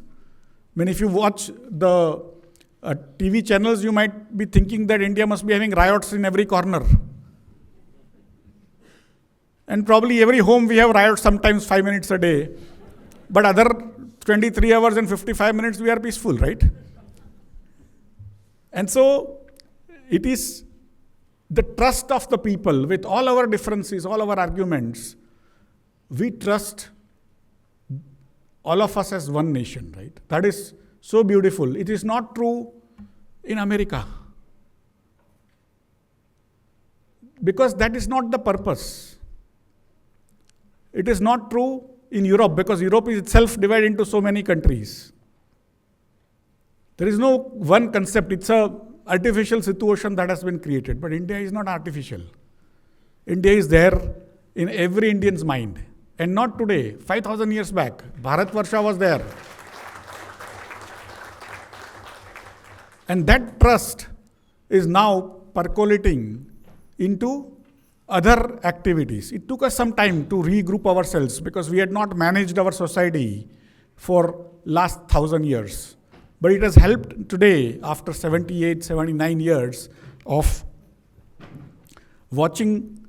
I mean, if you watch the TV channels, you might be thinking that India must be having riots in every corner. And probably every home we have riots sometimes 5 minutes a day. But other 23 hours and 55 minutes we are peaceful, right? And so it is the trust of the people, with all our differences, all our arguments. We trust all of us as one nation, right? That is so beautiful. It is not true in America. Because that is not the purpose. It is not true in Europe, because Europe is itself divided into so many countries. There is no one concept. It's a artificial situation that has been created. But India is not artificial. India is there in every Indian's mind. And not today, 5,000 years back. Bharatvarsha was there. And that trust is now percolating into other activities. It took us some time to regroup ourselves, because we had not managed our society for last 1,000 years. But it has helped today, after 78, 79 years of watching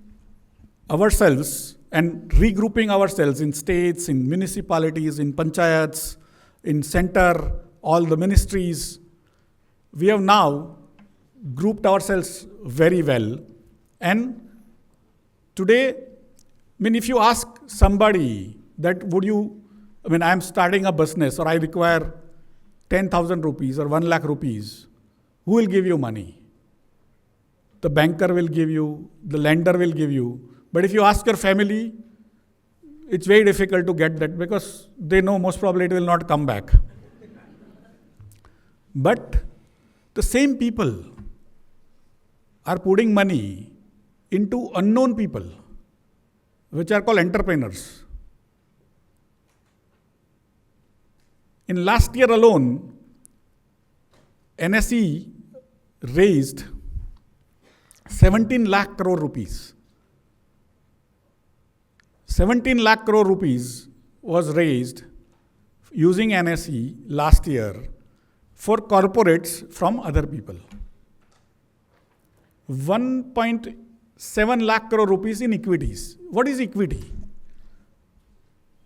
ourselves and regrouping ourselves in states, in municipalities, in panchayats, in center, all the ministries. We have now grouped ourselves very well. And today, I mean, if you ask somebody that I am starting a business, or I require 10,000 rupees or 1 lakh rupees, who will give you money? The banker will give you, the lender will give you. But if you ask your family, it's very difficult to get that, because they know most probably it will not come back. But the same people are putting money into unknown people, which are called entrepreneurs. In last year alone, NSE raised 17 lakh crore rupees. 17 lakh crore rupees was raised using NSE last year for corporates from other people. 1.7 lakh crore rupees in equities. What is equity?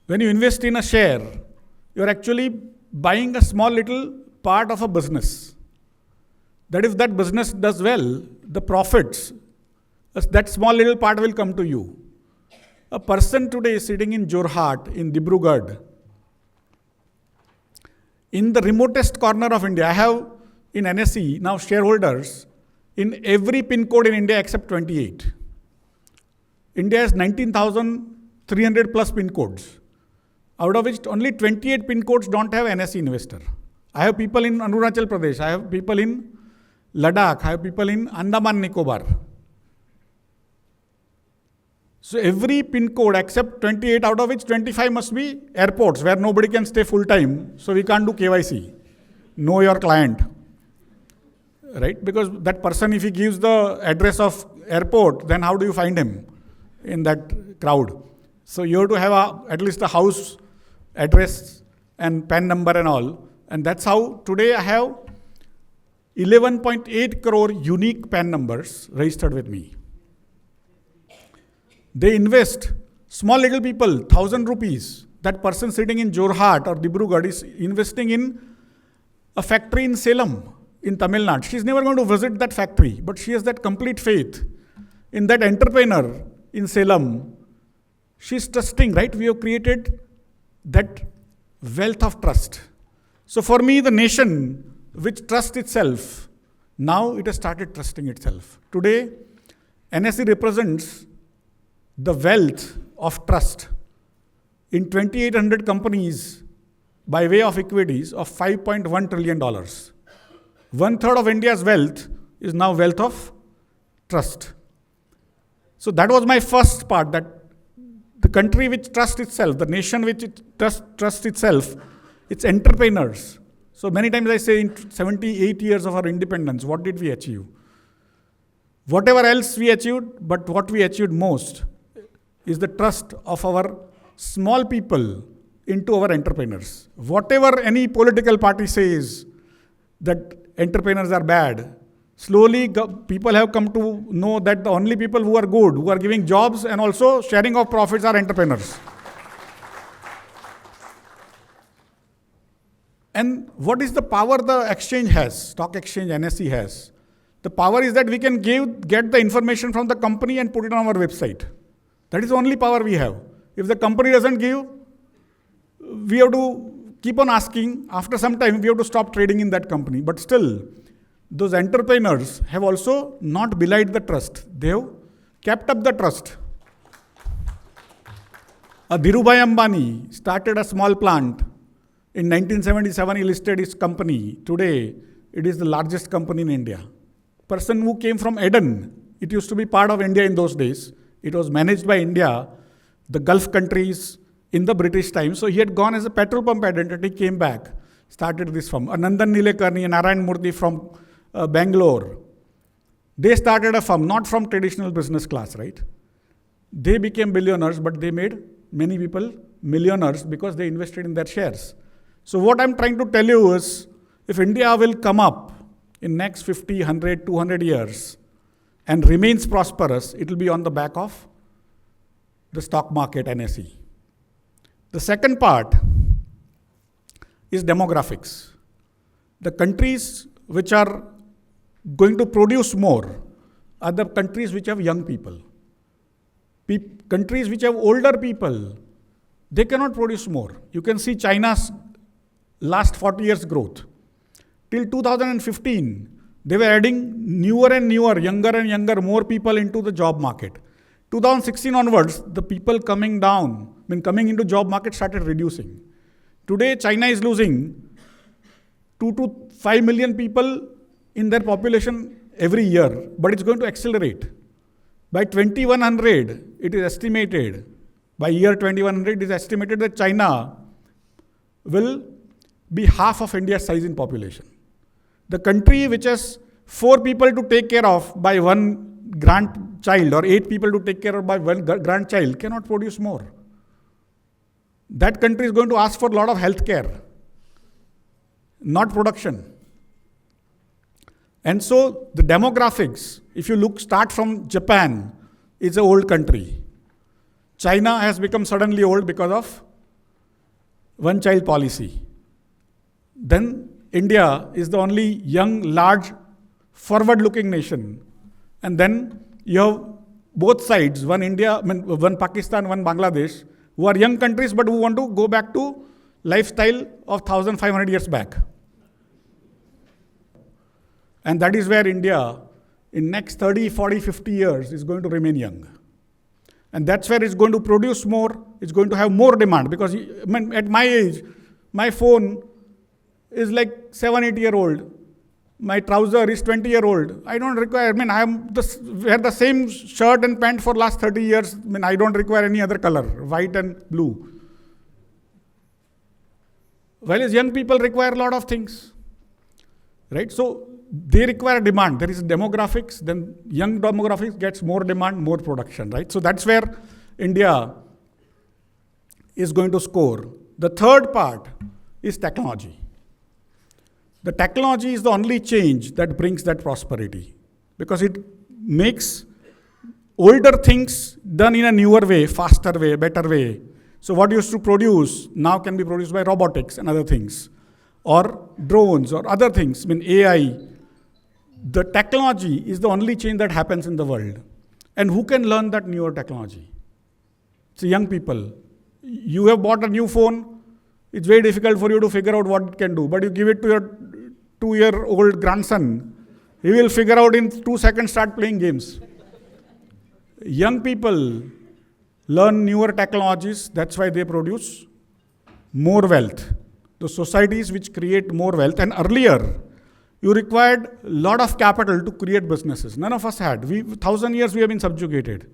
When you invest in a share, you're actually buying a small little part of a business. That if that business does well, the profits, that small little part will come to you. A person today sitting in Jorhat, in Dibrugarh, in the remotest corner of India, I have in NSE now shareholders in every pin code in India except 28. India has 19,300 plus pin codes, out of which only 28 pin codes don't have NSE investor. I have people in Arunachal Pradesh, I have people in Ladakh, I have people in Andaman Nicobar. So every pin code except 28, out of which 25 must be airports where nobody can stay full time. So we can't do KYC. Know your client. Right? Because that person, if he gives the address of airport, then how do you find him in that crowd? So you have to have at least a house address and PAN number and all. And that's how today I have 11.8 crore unique PAN numbers registered with me. They invest, small little people, 1,000 rupees. That person sitting in Jorhat or Dibrugarh is investing in a factory in Salem, in Tamil Nadu. She's never going to visit that factory, but she has that complete faith in that entrepreneur in Salem. She's trusting, right? We have created that wealth of trust. So for me, the nation which trusts itself, now it has started trusting itself. Today, NSE represents the wealth of trust in 2,800 companies by way of equities of $5.1 trillion. 1/3 of India's wealth is now wealth of trust. So that was my first part, that the country which trusts itself, the nation which trusts itself, its entrepreneurs. So many times I say in 78 years of our independence, what did we achieve? Whatever else we achieved, but what we achieved most is the trust of our small people into our entrepreneurs. Whatever any political party says that entrepreneurs are bad, slowly people have come to know that the only people who are good, who are giving jobs and also sharing of profits are entrepreneurs. And what is the power the exchange has, stock exchange, NSE has? The power is that we can get the information from the company and put it on our website. That is the only power we have. If the company doesn't give, we have to keep on asking. After some time, we have to stop trading in that company. But still, those entrepreneurs have also not belied the trust. They have kept up the trust. Dhirubhai Ambani started a small plant. In 1977, he listed his company. Today, it is the largest company in India. Person who came from Eden, it used to be part of India in those days. It was managed by India, the Gulf countries in the British time. So he had gone as a petrol pump identity, came back, started this firm. Nandan Nilekarni and Narayan Murthy from Bangalore. They started a firm, not from traditional business class, right? They became billionaires, but they made many people millionaires because they invested in their shares. So what I'm trying to tell you is, if India will come up in next 50, 100, 200 years and remains prosperous, it will be on the back of the stock market, NSE. The second part is demographics. The countries which are going to produce more are the countries which have young people. Countries which have older people, they cannot produce more. You can see China's last 40 years growth. Till 2015, they were adding newer and newer, younger and younger, more people into the job market. 2016 onwards, the people coming into job market started reducing. Today, China is losing 2 to 5 million people in their population every year, but it's going to accelerate. By 2100, it is estimated, by year 2100, it is estimated that China will be half of India's size in population. The country which has 4 people to take care of by one grandchild or 8 people to take care of by one grandchild cannot produce more. That country is going to ask for a lot of health care, not production. And so the demographics, if you start from Japan, it's an old country. China has become suddenly old because of one-child policy. Then India is the only young, large, forward-looking nation. And then you have both sides, one Pakistan, one Bangladesh, who are young countries but who want to go back to lifestyle of 1,500 years back. And that is where India, in next 30, 40, 50 years, is going to remain young. And that's where it's going to produce more, it's going to have more demand. Because at my age, my phone is like 7, 8-year-old. My trouser is 20-year-old. I don't require, wear the same shirt and pant for last 30 years. I don't require any other color, white and blue. Whereas young people require a lot of things, right? So they require demand. There is demographics, then young demographics gets more demand, more production, right? So that's where India is going to score. The third part is technology. The technology is the only change that brings that prosperity, because it makes older things done in a newer way, faster way, better way. So what used to produce now can be produced by robotics and other things, or drones or other things, AI. The technology is the only change that happens in the world. And who can learn that newer technology? It's young people. You have bought a new phone, it's very difficult for you to figure out what it can do. But you give it to your 2-year-old grandson, he will figure out in 2 seconds, start playing games. Young people learn newer technologies, that's why they produce more wealth. The societies which create more wealth, and earlier, you required a lot of capital to create businesses. None of us had. 1,000 years we have been subjugated.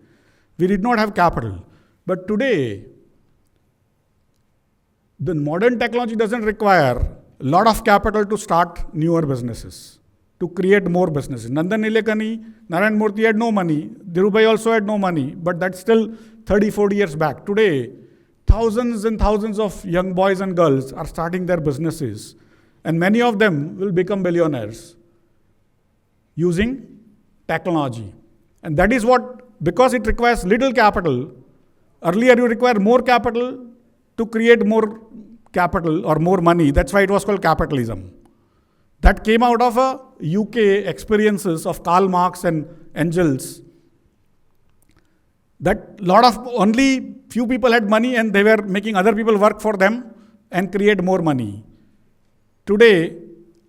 We did not have capital. But today, the modern technology doesn't require a lot of capital to start newer businesses, to create more businesses. Nandan Nilekani, Narayan Murthy had no money. Dhirubhai also had no money. But that's still 30, 40 years back. Today, thousands and thousands of young boys and girls are starting their businesses. And many of them will become billionaires using technology. And that is what, because it requires little capital, earlier you require more capital to create more capital or more money. That's why it was called capitalism. That came out of UK experiences of Karl Marx and Engels. That only few people had money and they were making other people work for them and create more money. Today,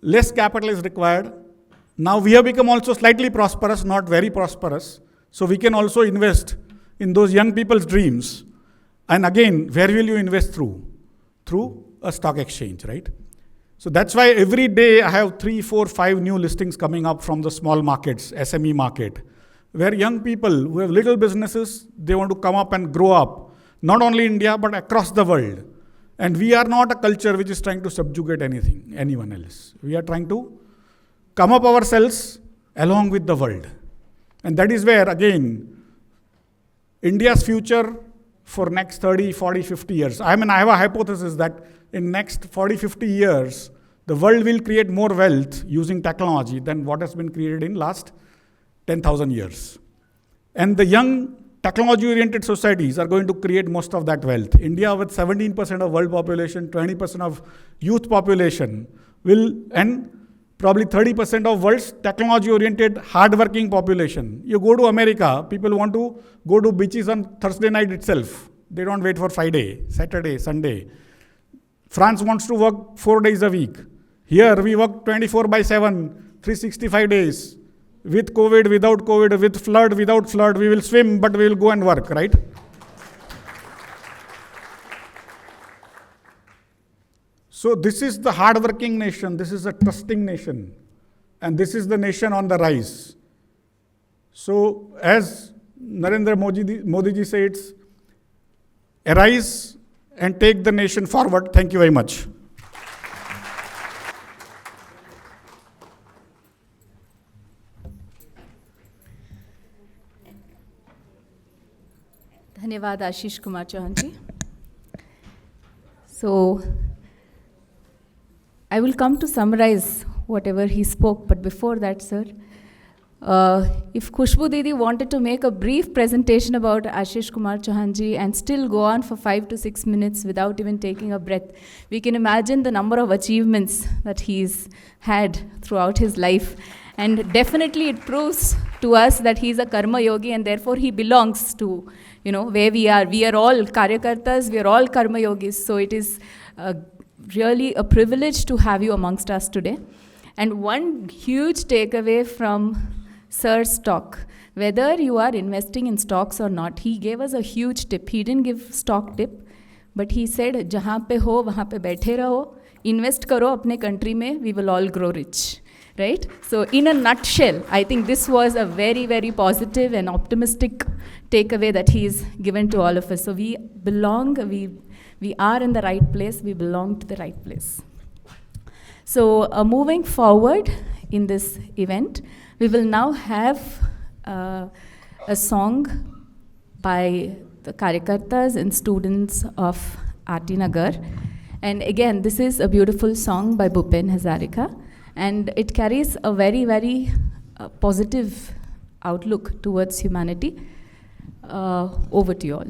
less capital is required. Now we have become also slightly prosperous, not very prosperous. So we can also invest in those young people's dreams. And again, where will you invest through? Through a stock exchange, right? So that's why every day I have 3, 4, 5 new listings coming up from the small markets, SME market, where young people who have little businesses, they want to come up and grow up, not only India, but across the world. And we are not a culture which is trying to subjugate anyone else. We are trying to come up ourselves along with the world. And that is where, again, India's future for next 30, 40, 50 years. I have a hypothesis that in next 40, 50 years, the world will create more wealth using technology than what has been created in last 10,000 years. And the young technology-oriented societies are going to create most of that wealth. India, with 17% of world population, 20% of youth population, and probably 30% of world's technology-oriented, hard-working population. You go to America, people want to go to beaches on Thursday night itself. They don't wait for Friday, Saturday, Sunday. France wants to work 4 days a week. Here, we work 24/7, 365 days. With COVID, without COVID, with flood, without flood, we will swim, but we will go and work, right? So this is the hard-working nation, this is a trusting nation, and this is the nation on the rise. So as Narendra Modi ji says, arise and take the nation forward. Thank you very much. धन्यवाद आशीष कुमार चौहान जी. So, I will come to summarize whatever he spoke, but before that, sir, if Khushbu Didi wanted to make a brief presentation about Ashish Kumar Chauhan ji and still go on for 5 to 6 minutes without even taking a breath, we can imagine the number of achievements that he's had throughout his life. And definitely it proves to us that he's a karma yogi and therefore he belongs to, where we are. We are all karyakartas, we are all karma yogis. So it is really a privilege to have you amongst us today. And one huge takeaway from Sir's talk, whether you are investing in stocks or not, he gave us a huge tip. He didn't give stock tip, but he said, jahan pe ho, wahan pe baithe raho, invest karo apne country mein, we will all grow rich. Right? So in a nutshell, I think this was a very, very positive and optimistic takeaway that he's given to all of us. So we belong, we are in the right place, we belong to the right place. So moving forward in this event, we will now have a song by the Karyakartas and students of RT Nagar. And again, this is a beautiful song by Bhupen Hazarika. And it carries a very, very positive outlook towards humanity. Over to you all.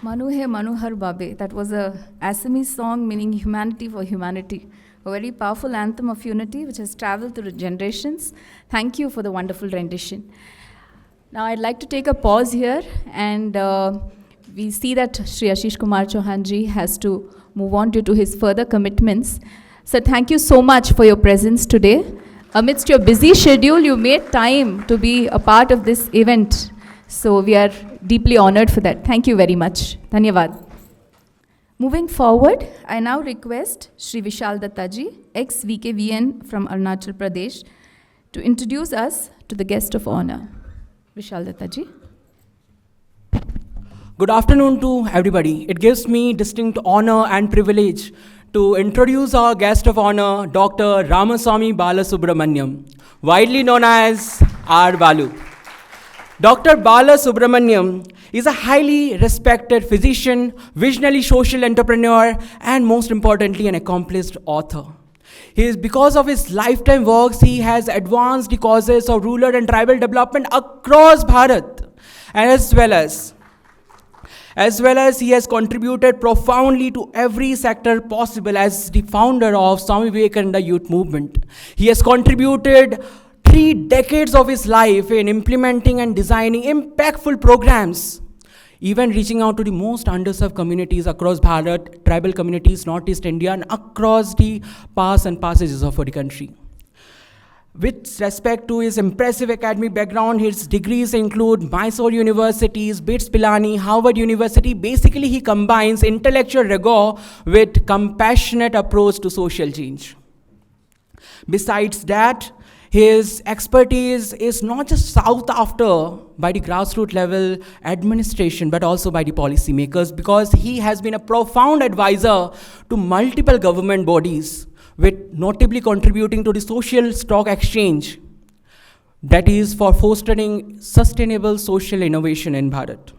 Manu Hai Manohar Babe. That was a Assamese song meaning humanity for humanity. a very powerful anthem of unity which has traveled through generations. Thank you for the wonderful rendition. Now I'd like to take a pause here, and we see that Shri Ashish Kumar Chauhanji has to move on due to his further commitments. So thank you so much for your presence today. Amidst your busy schedule, you made time to be a part of this event. So we are deeply honored for that. Thank you very much. Dhanyavad. Moving forward, I now request Shri Vishal Dattaji, ex-VKVN from Arunachal Pradesh, to introduce us to the guest of honor. Vishal Dattaji. Good afternoon to everybody. It gives me distinct honor and privilege to introduce our guest of honor, Dr. Ramaswamy Balasubramaniam, widely known as R. Balu. Dr. Balasubramaniam is a highly respected physician, visionary social entrepreneur, and most importantly, an accomplished author. Because of his lifetime works, he has advanced the causes of rural and tribal development across Bharat, and as well as he has contributed profoundly to every sector possible as the founder of Swami Vivekananda Youth Movement. He has contributed 3 decades of his life in implementing and designing impactful programs, even reaching out to the most underserved communities across Bharat, tribal communities, Northeast India, and across the pass and passages of the country. With respect to his impressive academic background, his degrees include Mysore University's BITS Pilani, Harvard University. Basically, he combines intellectual rigor with compassionate approach to social change. Besides that, his expertise is not just sought after by the grassroots level administration, but also by the policymakers, because he has been a profound advisor to multiple government bodies, with notably contributing to the social stock exchange, that is for fostering sustainable social innovation in Bharat.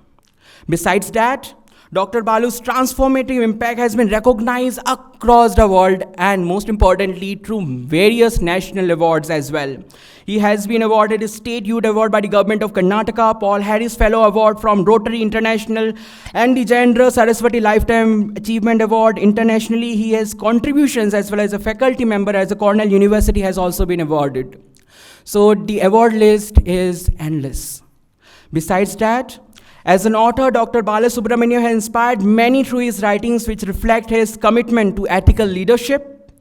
Besides that, Dr. Balu's transformative impact has been recognized across the world, and most importantly through various national awards as well. He has been awarded a State Youth Award by the Government of Karnataka, Paul Harris Fellow Award from Rotary International, and the Jayendra Saraswati Lifetime Achievement Award. Internationally, he has contributions as well as a faculty member as a Cornell University has also been awarded. So the award list is endless. Besides that, as an author, Dr. Balasubramaniam has inspired many through his writings, which reflect his commitment to ethical leadership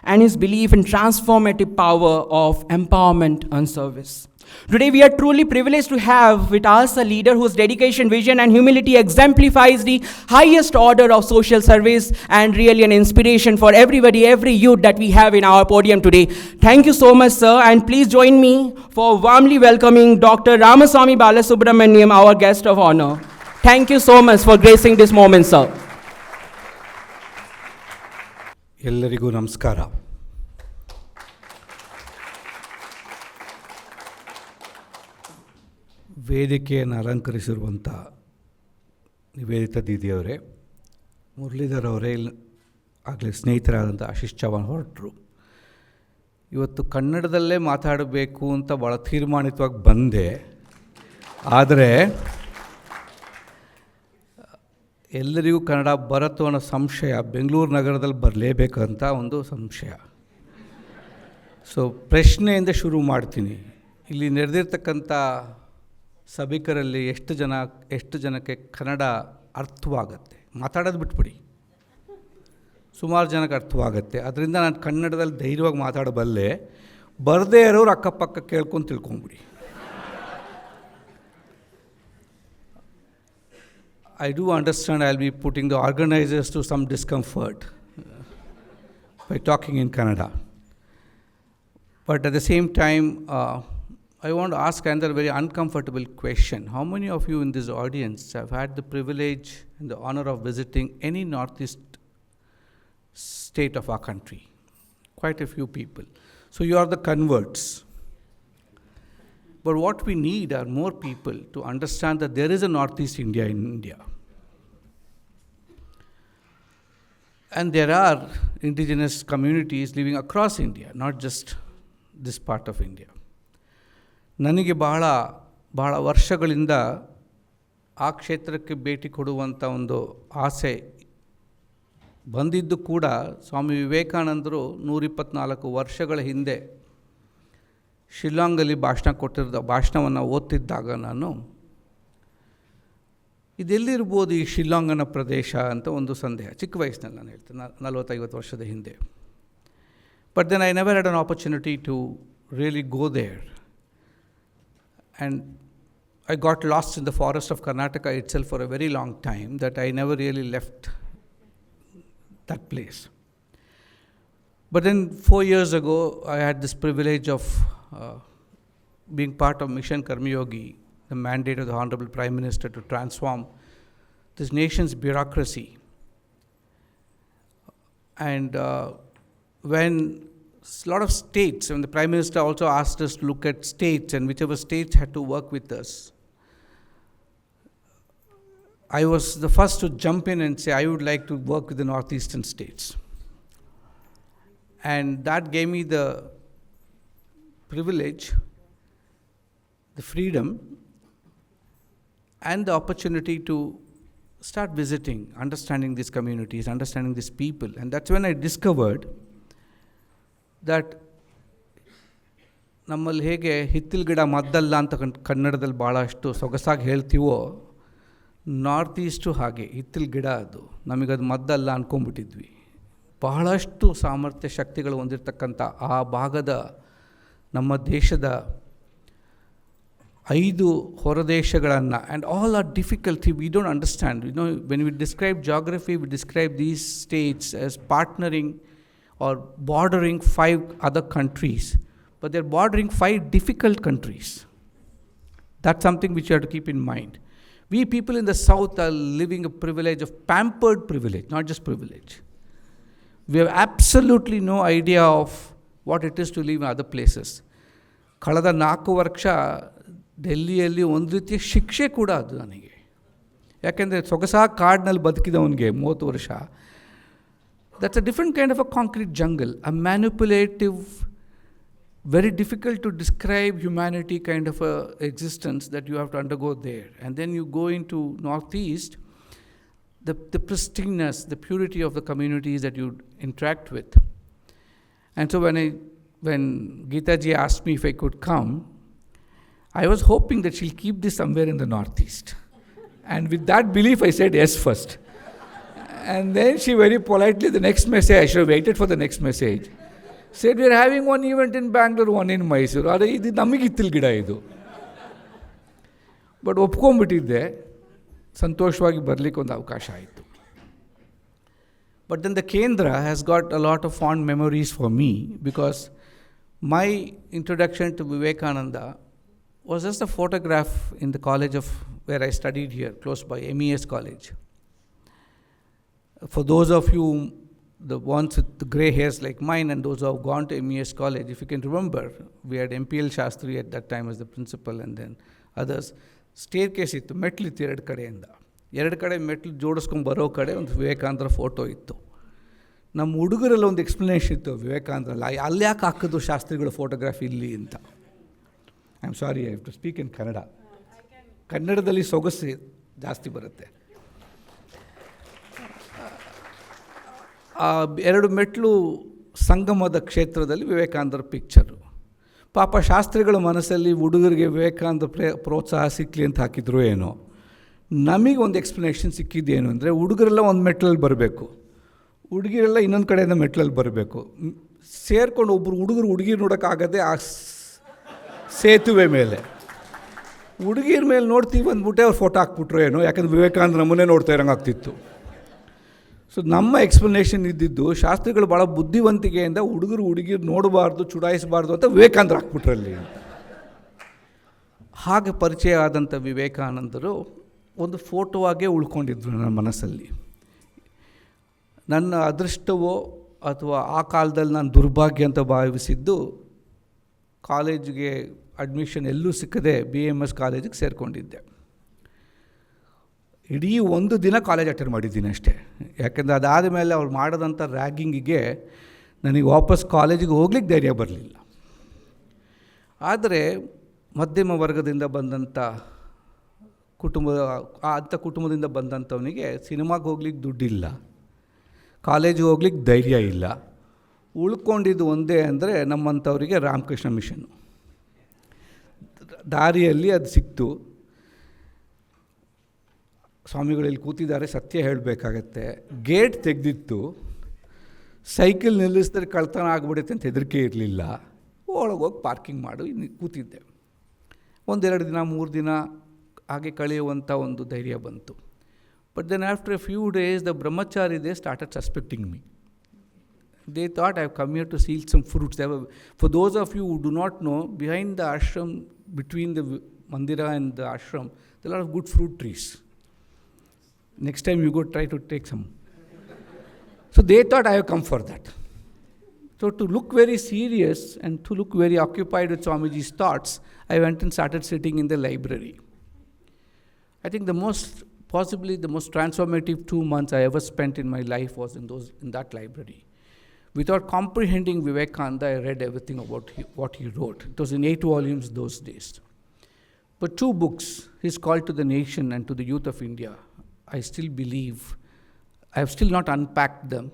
and his belief in transformative power of empowerment and service. Today, we are truly privileged to have with us a leader whose dedication, vision, and humility exemplifies the highest order of social service, and really an inspiration for everybody, every youth that we have in our podium today. Thank you so much, sir, and please join me for warmly welcoming Dr. Ramaswamy Balasubramaniam, our guest of honor. Thank you so much for gracing this moment, sir. ಎಲ್ಲರಿಗೂ ನಮಸ್ಕಾರ. ವೇದಿಕೆಯನ್ನು ಅಲಂಕರಿಸಿರುವಂಥ ನಿವೇದಿತಾ ದೀದಿಯವರೇ, ಮುರಳೀಧರ್ ಅವರೇ, ಆಗಲೇ ಸ್ನೇಹಿತರಾದಂಥ ಆಶೀಶ್ ಚವಾಣ್ ಹೊರಟರು. ಇವತ್ತು ಕನ್ನಡದಲ್ಲೇ ಮಾತಾಡಬೇಕು ಅಂತ ಭಾಳ ತೀರ್ಮಾನಿತವಾಗಿ ಬಂದೆ, ಆದರೆ ಎಲ್ಲರಿಗೂ ಕನ್ನಡ ಬರುತ್ತೋ ಅನ್ನೋ ಸಂಶಯ, ಬೆಂಗಳೂರು ನಗರದಲ್ಲಿ ಬರಲೇಬೇಕಂತ ಒಂದು ಸಂಶಯ. ಸೊ ಪ್ರಶ್ನೆಯಿಂದ ಶುರು ಮಾಡ್ತೀನಿ. ಇಲ್ಲಿ ನಡೆದಿರ್ತಕ್ಕಂಥ ಸಭಿಕರಲ್ಲಿ ಎಷ್ಟು ಜನಕ್ಕೆ ಕನ್ನಡ ಅರ್ಥವಾಗತ್ತೆ? ಮಾತಾಡೋದು ಬಿಟ್ಬಿಡಿ, ಸುಮಾರು ಜನಕ್ಕೆ ಅರ್ಥವಾಗತ್ತೆ. ಅದರಿಂದ ನಾನು ಕನ್ನಡದಲ್ಲಿ ಧೈರ್ಯವಾಗಿ ಮಾತಾಡಬಲ್ಲೆ. ಬರದೇ ಇರೋರು ಅಕ್ಕಪಕ್ಕ ಕೇಳ್ಕೊಂಡು ತಿಳ್ಕೊಂಬಿಡಿ. I do understand I'll be putting the organizers to some discomfort by talking in Kannada. But at the same time, I want to ask another very uncomfortable question. How many of you in this audience have had the privilege and the honor of visiting any northeast state of our country? Quite a few people. So you are the converts. But what we need are more people to understand that there is a Northeast India in India. And there are indigenous communities living across India, not just this part of India. ನನಗೆ ಬಹಳ ವರ್ಷಗಳಿಂದ ಆ ಕ್ಷೇತ್ರಕ್ಕೆ ಭೇಟಿ ಕೊಡುವಂಥ ಒಂದು ಆಸೆ ಬಂದಿದ್ದು ಕೂಡ ಸ್ವಾಮಿ ವಿವೇಕಾನಂದರು 124 ವರ್ಷಗಳ ಹಿಂದೆ ಶಿಲ್ಲಾಂಗಲ್ಲಿ ಭಾಷಣವನ್ನು ಓದ್ತಿದ್ದಾಗ ನಾನು ಇದೆಲ್ಲಿರ್ಬೋದು ಈ ಶಿಲ್ಲಾಂಗನ ಪ್ರದೇಶ ಅಂತ ಒಂದು ಸಂದೇಹ, ಚಿಕ್ಕ ವಯಸ್ಸಿನಲ್ಲಿ ನಾನು ಹೇಳ್ತೇನೆ, 40-50 ವರ್ಷದ ಹಿಂದೆ. But then I never had an opportunity to really go there, and I got lost in the forest of Karnataka itself for a very long time that I never really left that place. But then 4 years ago, I had this privilege of being part of Mission Karmayogi, the mandate of the Honorable Prime Minister to transform this nation's bureaucracy. And when a lot of states, and the Prime Minister also asked us to look at states, and whichever states had to work with us, I was the first to jump in and say I would like to work with the northeastern states. And that gave me the privilege, the freedom, and the opportunity to start visiting, understanding these communities, understanding these people. And that's when I discovered that ನಮ್ಮಲ್ಲಿ ಹೇಗೆ ಹಿತ್ತಿಲ ಗಿಡ ಮದ್ದಲ್ಲ ಅಂತ ಕನ್ನಡದಲ್ಲಿ ಭಾಳಷ್ಟು ಸೊಗಸಾಗಿ ಹೇಳ್ತೀವೋ, north is to ಹಾಗೆ ಹಿತ್ತಿಲ ಗಿಡ, ಅದು ನಮಗದು ಮದ್ದಲ್ಲ ಅಂದ್ಕೊಂಡ್ಬಿಟ್ಟಿದ್ವಿ. ಬಹಳಷ್ಟು ಸಾಮರ್ಥ್ಯ ಶಕ್ತಿಗಳು ಹೊಂದಿರತಕ್ಕಂಥ ಆ ಭಾಗದ ನಮ್ಮ ದೇಶದ 5 ಹೊರದೇಶಗಳನ್ನು, and all are difficulty we don't understand. You know, when we describe geography, we describe these states as partnering or bordering 5 other countries, but they're bordering 5 difficult countries. That's something which you have to keep in mind. We people in the south are living a privilege of pampered privilege, not just privilege. We have absolutely no idea of what it is to live in other places. ಕಳೆದ 4 ವರ್ಷ ಡೆಲ್ಲಿಯಲ್ಲಿ ಒಂದು ರೀತಿಯ ಶಿಕ್ಷೆ ಕೂಡ ಅದು ನನಗೆ. ಯಾಕೆಂದರೆ ಸೊಗಸಾಗಿ ಕಾಡಿನಲ್ಲಿ ಬದುಕಿದವನಿಗೆ 30 ವರ್ಷ, that's a different kind of a concrete jungle, a manipulative, very difficult to describe humanity kind of a existence that you have to undergo there. And then you go into northeast, the pristineness, the purity of the communities that you interact with. And so when Geeta ji asked me if I could come, I was hoping that she'll keep this somewhere in the northeast. And with that belief I said yes first. And then she very politely, the next message, I should have waited for the next message, said we are having one event in Bangalore, one in Mysore. Are idu namige hittil gida idu. But ಒಪ್ಕೊಂಡ್ಬಿಟ್ಟಿದ್ದೆ, ಸಂತೋಷವಾಗಿ ಬರಲಿಕ್ಕೆ ಒಂದು ಅವಕಾಶ ಆಯಿತು. But then the Kendra has got a lot of fond memories for me, because my introduction to Vivekananda was just a photograph in the college of where I studied here, close by MES College. For those of you, the ones with the grey hairs like mine, and those who have gone to MES College, if you can remember, we had MPL Shastri at that time as the principal, and then others. Staircase ittu, ಮೆಟ್ಲು ಇತ್ತು 2 ಕಡೆಯಿಂದ. 2 ಕಡೆ ಮೆಟ್ಲು ಜೋಡಿಸ್ಕೊಂಡು ಬರೋ ಕಡೆ ಒಂದು ವಿವೇಕಾನಂದರ photo ಇತ್ತು. ನಮ್ಮ ಹುಡುಗರಲ್ಲಿ ಒಂದು ಎಕ್ಸ್ಪ್ಲನೇಷನ್ ಇತ್ತು ವಿವೇಕಾನಂದರಲ್ಲ, ಅಲ್ಲಿ ಯಾಕೆ ಹಾಕಿದ್ರು ಶಾಸ್ತ್ರಿಗಳ ಫೋಟೋಗ್ರಾಫಿ ಇಲ್ಲಿ ಅಂತ. I am sorry, I have to speak in Kannada. ಕನ್ನಡದಲ್ಲಿ ಸೊಗಸು ಜಾಸ್ತಿ ಬರುತ್ತೆ. 2 ಮೆಟ್ಲು ಸಂಗಮದ ಕ್ಷೇತ್ರದಲ್ಲಿ ವಿವೇಕಾನಂದರ ಪಿಕ್ಚರು. ಪಾಪ ಶಾಸ್ತ್ರಿಗಳ ಮನಸ್ಸಲ್ಲಿ ಹುಡುಗರಿಗೆ ವಿವೇಕಾನಂದ ಪ್ರೋತ್ಸಾಹ ಸಿಕ್ಕಲಿ ಅಂತ ಹಾಕಿದ್ರು ಏನೋ. ನಮಗೆ ಒಂದು ಎಕ್ಸ್ಪ್ಲನೇಷನ್ ಸಿಕ್ಕಿದ್ದೇನು ಅಂದರೆ, ಹುಡುಗರೆಲ್ಲ ಒಂದು ಮೆಟ್ಲಲ್ಲಿ ಬರಬೇಕು, ಹುಡುಗಿರೆಲ್ಲ ಇನ್ನೊಂದು ಕಡೆಯಿಂದ ಮೆಟ್ಲಲ್ಲಿ ಬರಬೇಕು, ಸೇರ್ಕೊಂಡು ಒಬ್ಬರು ಹುಡುಗಿರು ನೋಡೋಕ್ಕಾಗದೆ ಆ ಸೇತುವೆ ಮೇಲೆ. ಹುಡುಗಿರ ಮೇಲೆ ನೋಡ್ತೀವಿ ಅಂದ್ಬಿಟ್ಟೆ ಅವ್ರು ಫೋಟೋ ಹಾಕ್ಬಿಟ್ರು ಏನೋ, ಯಾಕಂದ್ರೆ ವಿವೇಕಾನಂದ ನಮ್ಮನ್ನೇ ನೋಡ್ತಾ ಇರೋಂಗೆ ಆಗ್ತಿತ್ತು. ಸೊ ನಮ್ಮ ಎಕ್ಸ್ಪ್ಲನೇಷನ್ ಇದ್ದಿದ್ದು, ಶಾಸ್ತ್ರಿಗಳು ಭಾಳ ಬುದ್ಧಿವಂತಿಕೆಯಿಂದ ಹುಡುಗಿರು ನೋಡಬಾರ್ದು, ಚುಡಾಯಿಸಬಾರ್ದು ಅಂತ ವಿವೇಕಾನಂದ ಹಾಕ್ಬಿಟ್ರಲ್ಲಿ. ಹಾಗೆ ಪರಿಚಯ ಆದಂಥ ವಿವೇಕಾನಂದರು ಒಂದು ಫೋಟೋ ಆಗೇ ಉಳ್ಕೊಂಡಿದ್ರು ನನ್ನ ಮನಸ್ಸಲ್ಲಿ. ನನ್ನ ಅದೃಷ್ಟವೋ ಅಥವಾ ಆ ಕಾಲದಲ್ಲಿ ನಾನು ದುರ್ಭಾಗ್ಯ ಅಂತ ಭಾವಿಸಿದ್ದು, ಕಾಲೇಜಿಗೆ ಅಡ್ಮಿಷನ್ ಎಲ್ಲೂ ಸಿಕ್ಕದೆ BMS ಕಾಲೇಜಿಗೆ ಸೇರಿಕೊಂಡಿದ್ದೆ. ಇಡೀ 1 ದಿನ ಕಾಲೇಜ್ ಅಟೆಂಡ್ ಮಾಡಿದ್ದೀನಿ ಅಷ್ಟೇ. ಯಾಕೆಂದರೆ ಅದಾದ ಮೇಲೆ ಅವ್ರು ಮಾಡೋದಂಥ ರ್ಯಾಗಿಂಗಿಗೆ ನನಗೆ ವಾಪಸ್ ಕಾಲೇಜಿಗೆ ಹೋಗ್ಲಿಕ್ಕೆ ಧೈರ್ಯ ಬರಲಿಲ್ಲ. ಆದರೆ ಮಧ್ಯಮ ವರ್ಗದಿಂದ ಬಂದಂಥ ಕುಟುಂಬದಿಂದ ಬಂದಂಥವನಿಗೆ ಸಿನಿಮಾಗೆ ಹೋಗ್ಲಿಕ್ಕೆ ದುಡ್ಡಿಲ್ಲ, ಕಾಲೇಜಿಗೆ ಹೋಗ್ಲಿಕ್ಕೆ ಧೈರ್ಯ ಇಲ್ಲ. ಉಳ್ಕೊಂಡಿದ್ದು ಒಂದೇ ಅಂದರೆ ನಮ್ಮಂಥವರಿಗೆ ರಾಮಕೃಷ್ಣ ಮಿಷನ್ನು. ದಾರಿಯಲ್ಲಿ ಅದು ಸಿಕ್ತು. ಸ್ವಾಮಿಗಳಲ್ಲಿ ಕೂತಿದ್ದಾರೆ, ಸತ್ಯ ಹೇಳಬೇಕಾಗತ್ತೆ. ಗೇಟ್ ತೆಗೆದಿತ್ತು, ಸೈಕಲ್ ನಿಲ್ಲಿಸಿದ್ರೆ ಕಳ್ತನ ಆಗ್ಬಿಡುತ್ತೆ ಅಂತ ಹೆದರಿಕೆ ಇರಲಿಲ್ಲ. ಒಳಗೆ ಹೋಗಿ ಪಾರ್ಕಿಂಗ್ ಮಾಡು ಕೂತಿದ್ದೆ. 1-2 ದಿನ 3 ದಿನ ಹಾಗೆ ಕಳೆಯುವಂಥ ಒಂದು ಧೈರ್ಯ ಬಂತು. But then after a few days the brahmachari they started suspecting me. They thought I have come here to steal some fruits. For those of you who do not know, behind the ashram, between the mandira and the ashram, there are a lot of good fruit trees. Next time you go try to take some. So they thought I have come for that. So to look very serious and to look very occupied with Swamiji's thoughts, I went and started sitting in the library. I think possibly the most transformative 2 months I ever spent in my life was in that library. Without comprehending Vivekananda, I read everything about what he wrote. It was in 8 volumes those days. But 2 books, his call to the nation and to the youth of India, I still believe, I have still not unpacked them,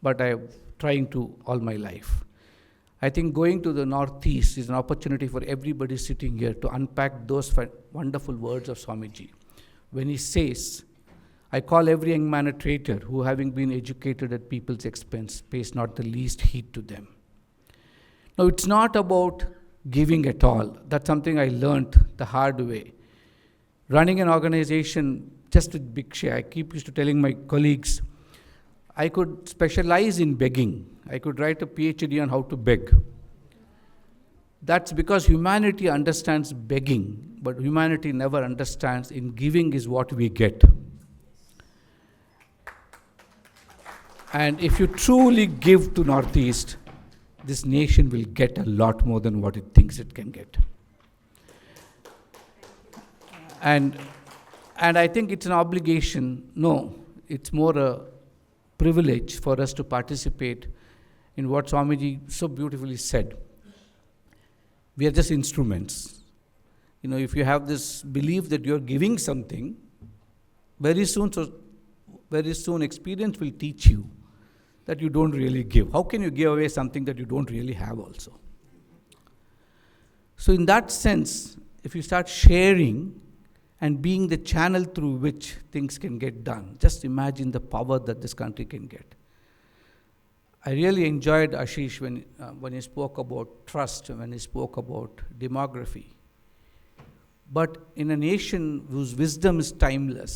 but I am trying to all my life. I think going to the Northeast is an opportunity for everybody sitting here to unpack those wonderful words of Swamiji. When he says, I call every young man a traitor who, having been educated at people's expense, pays not the least heed to them. Now, it's not about giving at all. That's something I learned the hard way. Running an organization just with Bhiksha, I keep used to telling my colleagues, I could specialize in begging. I could write a PhD on how to beg. That's because humanity understands begging, but humanity never understands in giving is what we get. And if you truly give to Northeast, this nation will get a lot more than what it thinks it can get. And I think it's an obligation. No, it's more a privilege for us to participate in what Swamiji so beautifully said. We are just instruments. If you have this belief that you're giving something, very soon experience will teach you that you don't really give. How can you give away something that you don't really have also? So in that sense, if you start sharing and being the channel through which things can get done, just imagine the power that this country can get. I really enjoyed Ashish when he spoke about trust, when he spoke about demography. But in a nation whose wisdom is timeless,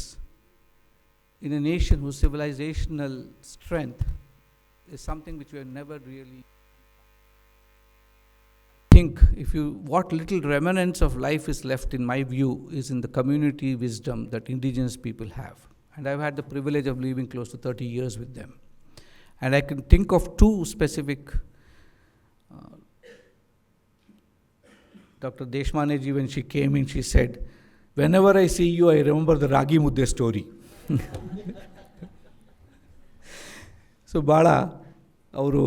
in a nation whose civilizational strength is something which we have never really think, what little remnants of life is left, in my view, is in the community wisdom that indigenous people have. And I've had the privilege of living close to 30 years with them. And I can think of 2 specific. Dr. Deshmaneji, when she came in, she said, whenever I see you, I remember the Ragi Mudde story. So ಭಾಳ ಅವರು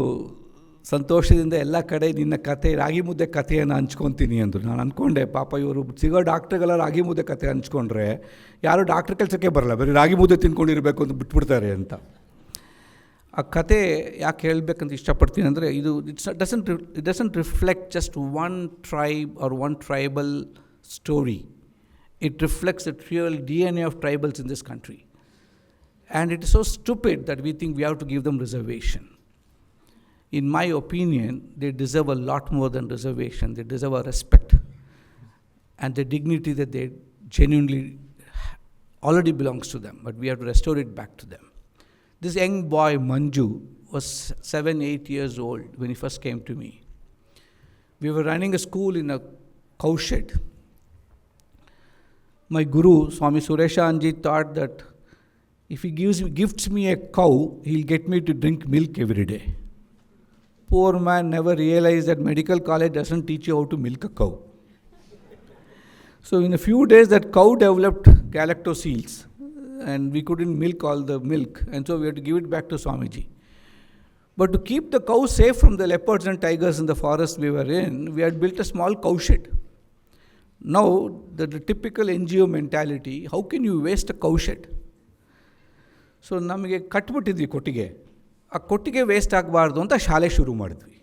ಸಂತೋಷದಿಂದ ಎಲ್ಲ ಕಡೆ ನಿನ್ನ ಕತೆ ರಾಗಿ ಮುದ್ದೆ ಕಥೆಯನ್ನು ಹಂಚ್ಕೊತೀನಿ ಅಂದರು. ನಾನು ಅಂದ್ಕೊಂಡೆ, ಪಾಪ ಇವರು ಸಿಗೋ ಡಾಕ್ಟ್ರುಗಳ ರಾಗಿ ಮುದ್ದೆ ಕತೆ ಹಂಚ್ಕೊಂಡ್ರೆ ಯಾರು ಡಾಕ್ಟ್ರ್ ಕೆಲಸಕ್ಕೆ ಬರಲ್ಲ, ಬರೀ ರಾಗಿ ಮುದ್ದೆ ತಿನ್ಕೊಂಡಿರಬೇಕು ಅಂತ ಬಿಟ್ಬಿಡ್ತಾರೆ ಅಂತ. ಆ ಕತೆ ಯಾಕೆ ಹೇಳಬೇಕಂತ ಇಷ್ಟಪಡ್ತೀನಿ ಅಂದರೆ, it doesn't reflect just one tribe or one tribal story. It reflects the real DNA of tribals in this country. And it is so stupid that we think we have to give them reservation. In my opinion, they deserve a lot more than reservation. They deserve a respect and the dignity that they genuinely already belongs to them, but we have to restore it back to them. This young boy, Manju, was 7-8 years old when he first came to me. We were running a school in a cow shed. My guru, Swami Sureshanji, thought that if he gifts me a cow, he'll get me to drink milk every day. Poor man never realized that medical college doesn't teach you how to milk a cow. So in a few days, that cow developed galactoseals, and we couldn't milk all the milk, and so we had to give it back to Swamiji. But to keep the cow safe from the leopards and tigers in the forest we were in, we had built a small cow shed. Now, the typical NGO mentality, how can you waste a cow shed? So ನಮಗೆ ಕಟ್ಬಿಟ್ಟಿದ್ವಿ ಕೊಟ್ಟಿಗೆ, ಆ ಕೊಟ್ಟಿಗೆ waste ಆಗಬಾರ್ದು ಅಂತ ಶಾಲೆ ಶುರು ಮಾಡಿದ್ವಿ.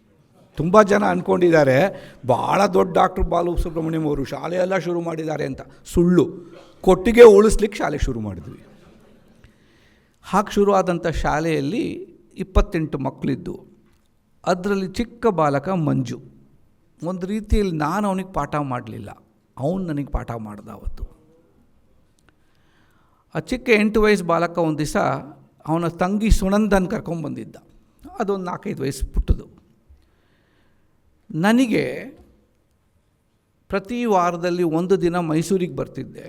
ತುಂಬ ಜನ ಅಂದ್ಕೊಂಡಿದ್ದಾರೆ ಭಾಳ ದೊಡ್ಡ ಡಾಕ್ಟ್ರ್ ಬಾಲು ಸುಬ್ರಹ್ಮಣ್ಯಂ ಅವರು ಶಾಲೆಯೆಲ್ಲ ಶುರು ಮಾಡಿದ್ದಾರೆ ಅಂತ. ಸುಳ್ಳು. ಕೊಟ್ಟಿಗೆ ಉಳಿಸ್ಲಿಕ್ಕೆ ಶಾಲೆ ಶುರು ಮಾಡಿದ್ವಿ. ಹಾಗೆ ಶುರುವಾದಂಥ ಶಾಲೆಯಲ್ಲಿ 28 ಮಕ್ಕಳಿದ್ದು, ಅದರಲ್ಲಿ ಚಿಕ್ಕ ಬಾಲಕ ಮಂಜು. ಒಂದು ರೀತಿಯಲ್ಲಿ ನಾನು ಅವನಿಗೆ ಪಾಠ ಮಾಡಲಿಲ್ಲ, ಅವನು ನನಗೆ ಪಾಠ ಮಾಡ್ದ ಅವತ್ತು. ಆ ಚಿಕ್ಕ 8 ವಯಸ್ಸು ಬಾಲಕ ಒಂದು ದಿವಸ ಅವನ ತಂಗಿ ಸುನಂದನ್ ಕರ್ಕೊಂಬಂದಿದ್ದ. ಅದೊಂದು 4-5 ವಯಸ್ಸು ಪುಟ್ಟದು. ನನಗೆ ಪ್ರತಿ ವಾರದಲ್ಲಿ ಒಂದು ದಿನ ಮೈಸೂರಿಗೆ ಬರ್ತಿದ್ದೆ.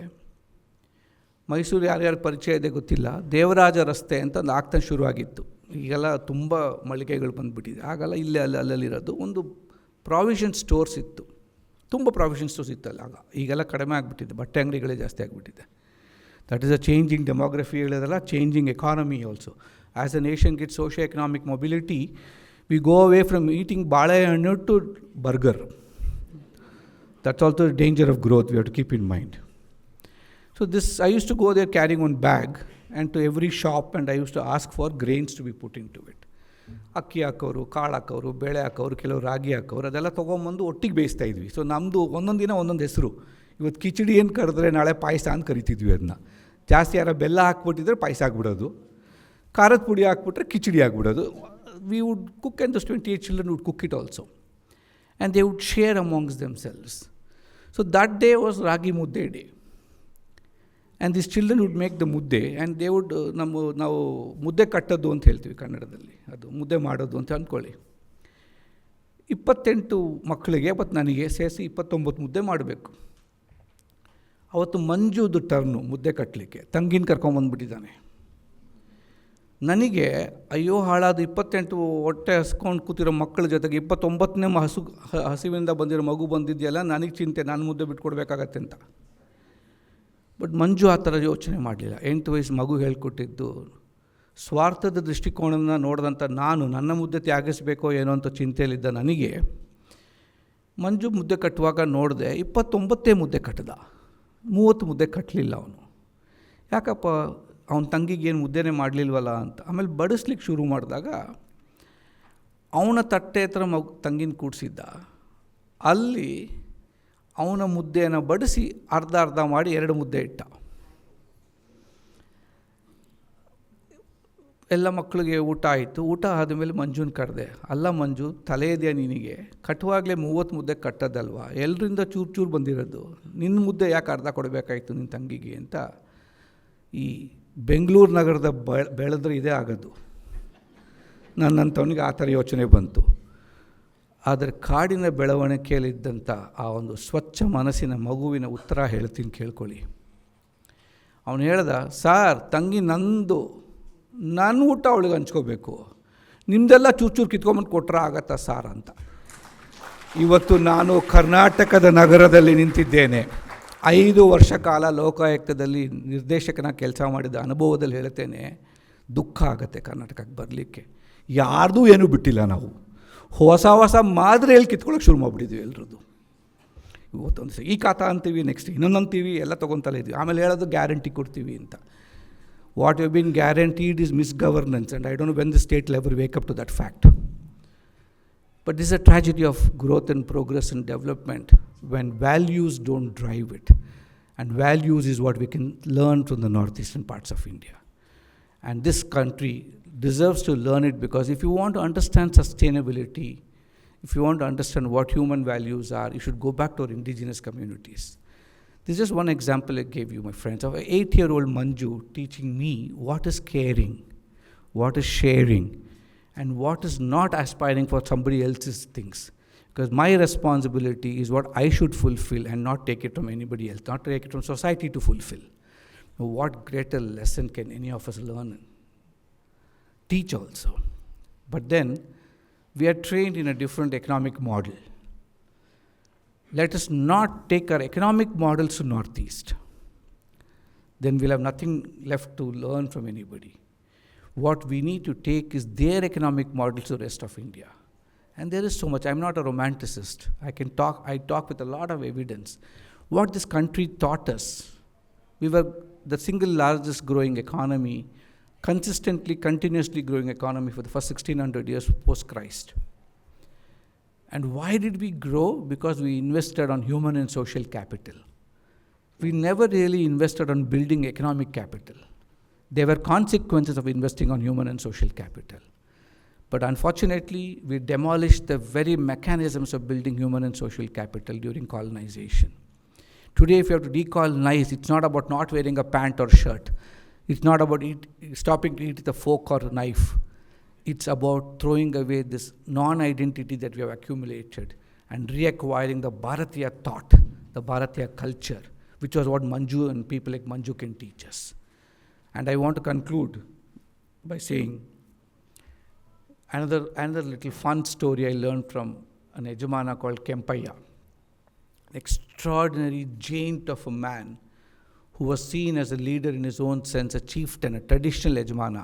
ಮೈಸೂರು ಯಾರ್ಯಾರು ಪರಿಚಯ ಇದೆ ಗೊತ್ತಿಲ್ಲ, ದೇವರಾಜ ರಸ್ತೆ ಅಂತ ಒಂದು ಆಗ್ತಾ ಶುರುವಾಗಿತ್ತು. ಈಗೆಲ್ಲ ತುಂಬ ಮಳಿಗೆಗಳು ಬಂದುಬಿಟ್ಟಿದೆ. ಆಗೆಲ್ಲ ಇಲ್ಲೇ ಅಲ್ಲಲ್ಲಿರೋದು ಒಂದು ಪ್ರಾವಿಷನ್ ಸ್ಟೋರ್ಸ್ ಇತ್ತು. ತುಂಬ ಪ್ರಾವಿಷನ್ ಸ್ಟೋರ್ಸ್ ಇತ್ತಲ್ಲ ಆಗ. ಈಗೆಲ್ಲ ಕಡಿಮೆ ಆಗಿಬಿಟ್ಟಿದೆ, ಬಟ್ಟೆ ಅಂಗಡಿಗಳೇ ಜಾಸ್ತಿ ಆಗಿಬಿಟ್ಟಿದೆ. That is a changing demography ಹೇಳಿದಲ್ಲ, changing economy also. As a nation get socio economic mobility, we go away from eating balayannu to burger. That's also the danger of growth we have to keep in mind. So this, I used to go there carrying one bag, and to every shop, and I used to ask for grains to be put into it. ಅಕ್ಕಿ ಹಾಕೋರು, ಕಾಳು ಹಾಕೋರು, ಬೇಳೆ ಹಾಕೋರು, ಕೆಲವರು ರಾಗಿ ಹಾಕೋರು, ಅದೆಲ್ಲ ತೊಗೊಂಬಂದು ಒಟ್ಟಿಗೆ ಬೇಯಿಸ್ತಾ ಇದ್ವಿ. ಸೊ ನಮ್ಮದು ಒಂದೊಂದು ದಿನ ಒಂದೊಂದು ಹೆಸರು. ಇವತ್ತು ಕಿಚಡಿ ಏನು ಕರೆದ್ರೆ ನಾಳೆ ಪಾಯಸ ಅಂತ ಕರಿತಿದ್ವಿ ಅದನ್ನ. ಜಾಸ್ತಿ ಯಾರ ಬೆಲ್ಲ ಹಾಕ್ಬಿಟ್ಟಿದ್ರೆ ಪಾಯಸ ಆಗಿಬಿಡೋದು, ಖಾರದ ಪುಡಿ ಹಾಕ್ಬಿಟ್ರೆ khichdi ಆಗಿಬಿಡೋದು. We would cook, and those 28 children would cook it also. And they would share amongst themselves. So that day was Ragi Mudde day. And these children would make the mudde, and they would, ನಾವು ಮುದ್ದೆ ಕಟ್ಟೋದು ಅಂತ ಹೇಳ್ತೀವಿ ಕನ್ನಡದಲ್ಲಿ, ಅದು ಮುದ್ದೆ ಮಾಡೋದು ಅಂತ ಅಂದ್ಕೊಳ್ಳಿ. 28 ಮಕ್ಕಳಿಗೆ ಮತ್ತು ನನಗೆ ಸೇರಿಸಿ 29 ಮುದ್ದೆ ಮಾಡಬೇಕು. ಅವತ್ತು ಮಂಜುದು ಟರ್ನು ಮುದ್ದೆ ಕಟ್ಟಲಿಕ್ಕೆ. ತಂಗಿನ ಕರ್ಕೊಂಬಂದ್ಬಿಟ್ಟಿದ್ದಾನೆ. ನನಗೆ ಅಯ್ಯೋ ಹಾಳಾದ 28 ಹೊಟ್ಟೆ ಹಸ್ಕೊಂಡು ಕೂತಿರೋ ಮಕ್ಕಳ ಜೊತೆಗೆ 29ನೇ ಹಸಿವಿಂದ ಬಂದಿರೋ ಮಗು ಬಂದಿದೆಯಲ್ಲ, ನನಗೆ ಚಿಂತೆ, ನಾನು ಮುದ್ದೆ ಬಿಟ್ಕೊಡ್ಬೇಕಾಗತ್ತೆ ಅಂತ. ಬಟ್ ಮಂಜು ಆ ಥರ ಯೋಚನೆ ಮಾಡಲಿಲ್ಲ. 8 ವಯಸ್ಸು ಮಗು ಹೇಳ್ಕೊಟ್ಟಿದ್ದು. ಸ್ವಾರ್ಥದ ದೃಷ್ಟಿಕೋನನ ನೋಡಿದಂಥ ನಾನು ನನ್ನ ಮುದ್ದೆ ತ್ಯಾಗಿಸಬೇಕೋ ಏನೋ ಅಂತ ಚಿಂತೆಯಲ್ಲಿದ್ದ ನನಗೆ ಮಂಜು ಮುದ್ದೆ ಕಟ್ಟುವಾಗ ನೋಡಿದೆ 29 ಮುದ್ದೆ ಕಟ್ಟಿದ, 30 ಮುದ್ದೆ ಕಟ್ಟಲಿಲ್ಲ ಅವನು. ಯಾಕಪ್ಪ ಅವನ ತಂಗಿಗೆ ಏನು ಮುದ್ದೆನೇ ಮಾಡಲಿಲ್ವಲ್ಲ ಅಂತ. ಆಮೇಲೆ ಬಡಿಸ್ಲಿಕ್ಕೆ ಶುರು ಮಾಡಿದಾಗ ಅವನ ತಟ್ಟೆ ಹತ್ರ ತಂಗಿನ ಕೂಡಿಸಿದ್ದ. ಅಲ್ಲಿ ಅವನ ಮುದ್ದೆಯನ್ನು ಬಡಿಸಿ ಅರ್ಧ ಮಾಡಿ 2 ಮುದ್ದೆ ಇಟ್ಟ. ಎಲ್ಲ ಮಕ್ಕಳಿಗೆ ಊಟ ಆಯಿತು. ಊಟ ಆದಮೇಲೆ ಮಂಜುನ ಕರೆದೆ. ಅಲ್ಲ ಮಂಜು, ತಲೆ ಇದೆಯಾ ನಿನಗೆ? ಕಟ್ಟುವಾಗಲೇ 30 ಮುದ್ದೆ ಕಟ್ಟೋದಲ್ವಾ, ಎಲ್ಲರಿಂದ ಚೂರು ಚೂರು ಬಂದಿರೋದು, ನಿನ್ನ ಮುದ್ದೆ ಯಾಕೆ ಅರ್ಧ ಕೊಡಬೇಕಾಯಿತು ನಿನ್ನ ತಂಗಿಗೆ ಅಂತ. ಈ ಬೆಂಗಳೂರು ನಗರದ ಬೆಳೆದ್ರೆ ಇದೇ ಆಗೋದು. ನನ್ನಂಥವನಿಗೆ ಆ ಥರ ಯೋಚನೆ ಬಂತು. ಆದರೆ ಕಾಡಿನ ಬೆಳವಣಿಗೆಯಲ್ಲಿದ್ದಂಥ ಆ ಒಂದು ಸ್ವಚ್ಛ ಮನಸ್ಸಿನ ಮಗುವಿನ ಉತ್ತರ ಹೇಳ್ತೀನಿ ಕೇಳ್ಕೊಳ್ಳಿ. ಅವನು ಹೇಳ್ದ, ಸಾರ್ ತಂಗಿ ನಂದು, ನನ್ನ ಊಟ ಅವಳಿಗೆ ಹಂಚ್ಕೋಬೇಕು, ನಿಮ್ಮದೆಲ್ಲ ಚೂರು ಚೂರು ಕಿತ್ಕೊಂಬಂದು ಕೊಟ್ಟರೆ ಆಗತ್ತಾ ಸಾರ್ ಅಂತ. ಇವತ್ತು ನಾನು ಕರ್ನಾಟಕದ ನಗರದಲ್ಲಿ ನಿಂತಿದ್ದೇನೆ. 5 ವರ್ಷ ಕಾಲ ಲೋಕಾಯುಕ್ತದಲ್ಲಿ ನಿರ್ದೇಶಕನ ಕೆಲಸ ಮಾಡಿದ ಅನುಭವದಲ್ಲಿ ಹೇಳ್ತೇನೆ, ದುಃಖ ಆಗುತ್ತೆ ಕರ್ನಾಟಕಕ್ಕೆ ಬರಲಿಕ್ಕೆ. ಯಾರ್ದೂ ಏನೂ ಬಿಟ್ಟಿಲ್ಲ. ನಾವು ಹೊಸ ಮಾದರಿಯಲ್ಲಿ ಕಿತ್ಕೊಳ್ಳೋಕೆ ಶುರು ಮಾಡಿಬಿಟ್ಟಿದ್ವಿ ಎಲ್ಲರದ್ದು. ಇವತ್ತೊಂದು ಈ ಖಾತಾ ಅಂತೀವಿ, ನೆಕ್ಸ್ಟ್ ಇನ್ನೊಂದು ಅಂತೀವಿ, ಎಲ್ಲ ತೊಗೊತಲೇ ಇದ್ವಿ. ಆಮೇಲೆ ಹೇಳೋದು ಗ್ಯಾರಂಟಿ ಕೊಡ್ತೀವಿ ಅಂತ. What you been guaranteed is misgovernance, and I don't know when the state level wake up to that fact. But this is a tragedy of growth and progress and development when values don't drive it. And values is what we can learn from the northeastern parts of India. And this country deserves to learn it, because if you want to understand sustainability, if you want to understand what human values are, you should go back to our indigenous communities. This is just one example I gave you, my friends, of an 8-year-old Manju teaching me what is caring, what is sharing, and what is not aspiring for somebody else's things. Because my responsibility is what I should fulfill and not take it from anybody else, not take it from society to fulfill. Now, what greater lesson can any of us learn and teach also? But then, we are trained in a different economic model. Let us not take our economic models to Northeast. Then we'll have nothing left to learn from anybody. What we need to take is their economic models to the rest of India. And there is so much. I'm not a romanticist. I talk with a lot of evidence. What this country taught us, we were the single largest growing economy, consistently, continuously growing economy for the first 1600 years post-Christ. And why did we grow? Because we invested on human and social capital. We never really invested on building economic capital. There were consequences of investing on human and social capital. But unfortunately, we demolished the very mechanisms of building human and social capital during colonization. Today, if you have to decolonize, it's not about not wearing a pant or shirt. It's not about stopping to eat with a fork or a knife. It's about throwing away this non-identity that we have accumulated and reacquiring the Bharatiya thought, the Bharatiya culture, which was what Manju and people like Manju can teach us. And I want to conclude by saying another little fun story I learned from an Yajamana called Kempaya, an extraordinary giant of a man who was seen as a leader in his own sense, a chieftain, a traditional Yajamana.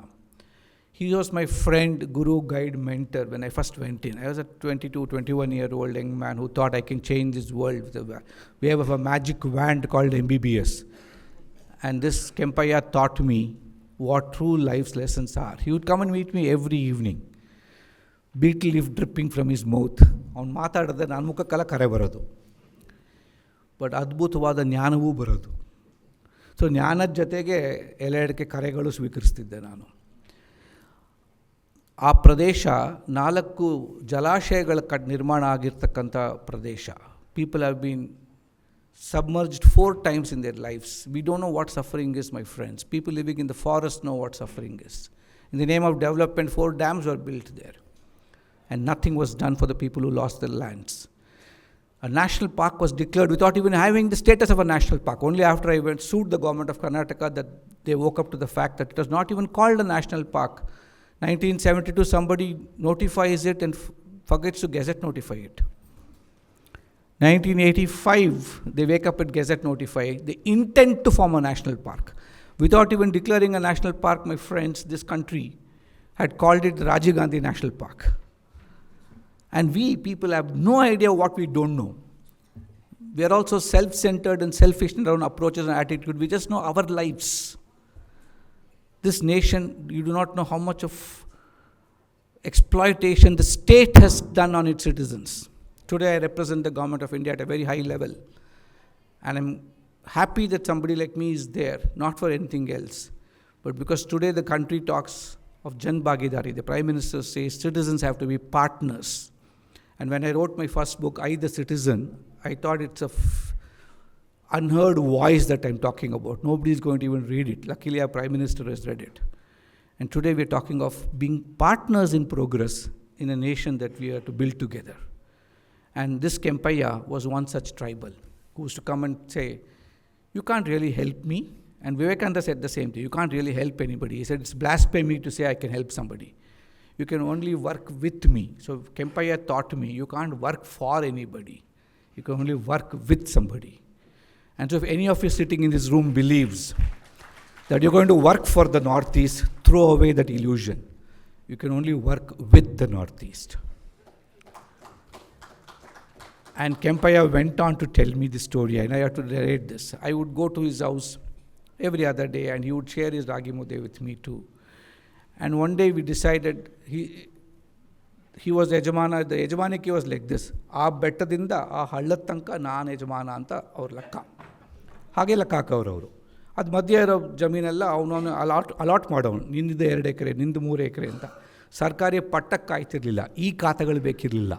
He was my friend, guru, guide, mentor when I first went in. I was a 22, 21-year-old young man who thought I can change this world with a wave of a magic wand called MBBS. And this Kempaya taught me what true life's lessons are. He would come and meet me every evening. Beetle leaf dripping from his mouth. ಅವನು ಮಾತಾಡಿದ್ರೆ ನನ್ನ ಮುಖಕ್ಕೆಲ್ಲ ಕರೆ ಬರೋದು. But ಅದ್ಭುತವಾದ ಜ್ಞಾನವೂ ಬರೋದು. So ಜ್ಞಾನದ ಜೊತೆಗೆ ಎಲೆ ಅಡಿಕೆ ಕರೆಗಳು ಸ್ವೀಕರಿಸ್ತಿದ್ದೆ ನಾನು. ಆ ಪ್ರದೇಶ 4 ಜಲಾಶಯಗಳ ನಿರ್ಮಾಣ ಆಗಿರ್ತಕ್ಕಂಥ ಪ್ರದೇಶ. People have been submerged 4 times in their lives. We don't know what suffering is, my friends. People living in the forest know what suffering is. In the name of development, 4 dams were built there. And nothing was done for the people who lost their lands. A national park was declared without even having the status of a national park. Only after I went sued the government of Karnataka that they woke up to the fact that it was not even called a national park. 1972, somebody notifies it and forgets to gazette notify it. 1985, they wake up at gazette notify the intent to form a national park. Without even declaring a national park, my friends, this country had called it the Rajiv Gandhi National Park. And we people have no idea what we don't know. We are also self-centered and selfish in our own approaches and attitude. We just know our lives. This nation, you do not know how much of exploitation the state has done on its citizens. Today I represent the government of India at a very high level. And I'm happy that somebody like me is there, not for anything else, but because today the country talks of Jan Bhagidari. The Prime Minister says citizens have to be partners. And when I wrote my first book, I the Citizen, I thought it's a unheard voice that I'm talking about. Nobody is going to even read it. Luckily, our Prime Minister has read it. And today we're talking of being partners in progress in a nation that we are to build together. And this Kempaya was one such tribal who used to come and say, you can't really help me. And Vivekananda said the same thing. You can't really help anybody. He said, it's blasphemy to say I can help somebody. You can only work with me. So Kempaya taught me, you can't work for anybody. You can only work with somebody. And so if any of you sitting in this room believes that you're going to work for the Northeast, throw away that illusion. You can only work with the Northeast. And Kempaya went on to tell me this story, and I have to narrate this. I would go to his house every other day, and he would share his ragi mudde with me too. And one day we decided, he was Yajamana, the Yajamaniki was like this. ಆ ಬೆಟ್ಟದಿಂದ ಆ ಹಳ್ಳದ ತನಕ ನಾನು ಯಜಮಾನ ಅಂತ ಅವ್ರ ಲೆಕ್ಕ. ಹಾಗೆ ಲೆಕ್ಕ ಹಾಕೋರು ಅವರು. ಅದು ಮಧ್ಯೆ ಇರೋ ಜಮೀನೆಲ್ಲ ಅವನವನು ಅಲಾಟ್ ಮಾಡೋನು. ನಿಂದು 2 ಎಕರೆ, ನಿಂದು 3 ಎಕರೆ ಅಂತ. ಸರ್ಕಾರಿ ಪಟ್ಟಕ್ಕೆ ಕಾಯ್ತಿರ್ಲಿಲ್ಲ. ಈ ಖಾತೆಗಳು ಬೇಕಿರಲಿಲ್ಲ.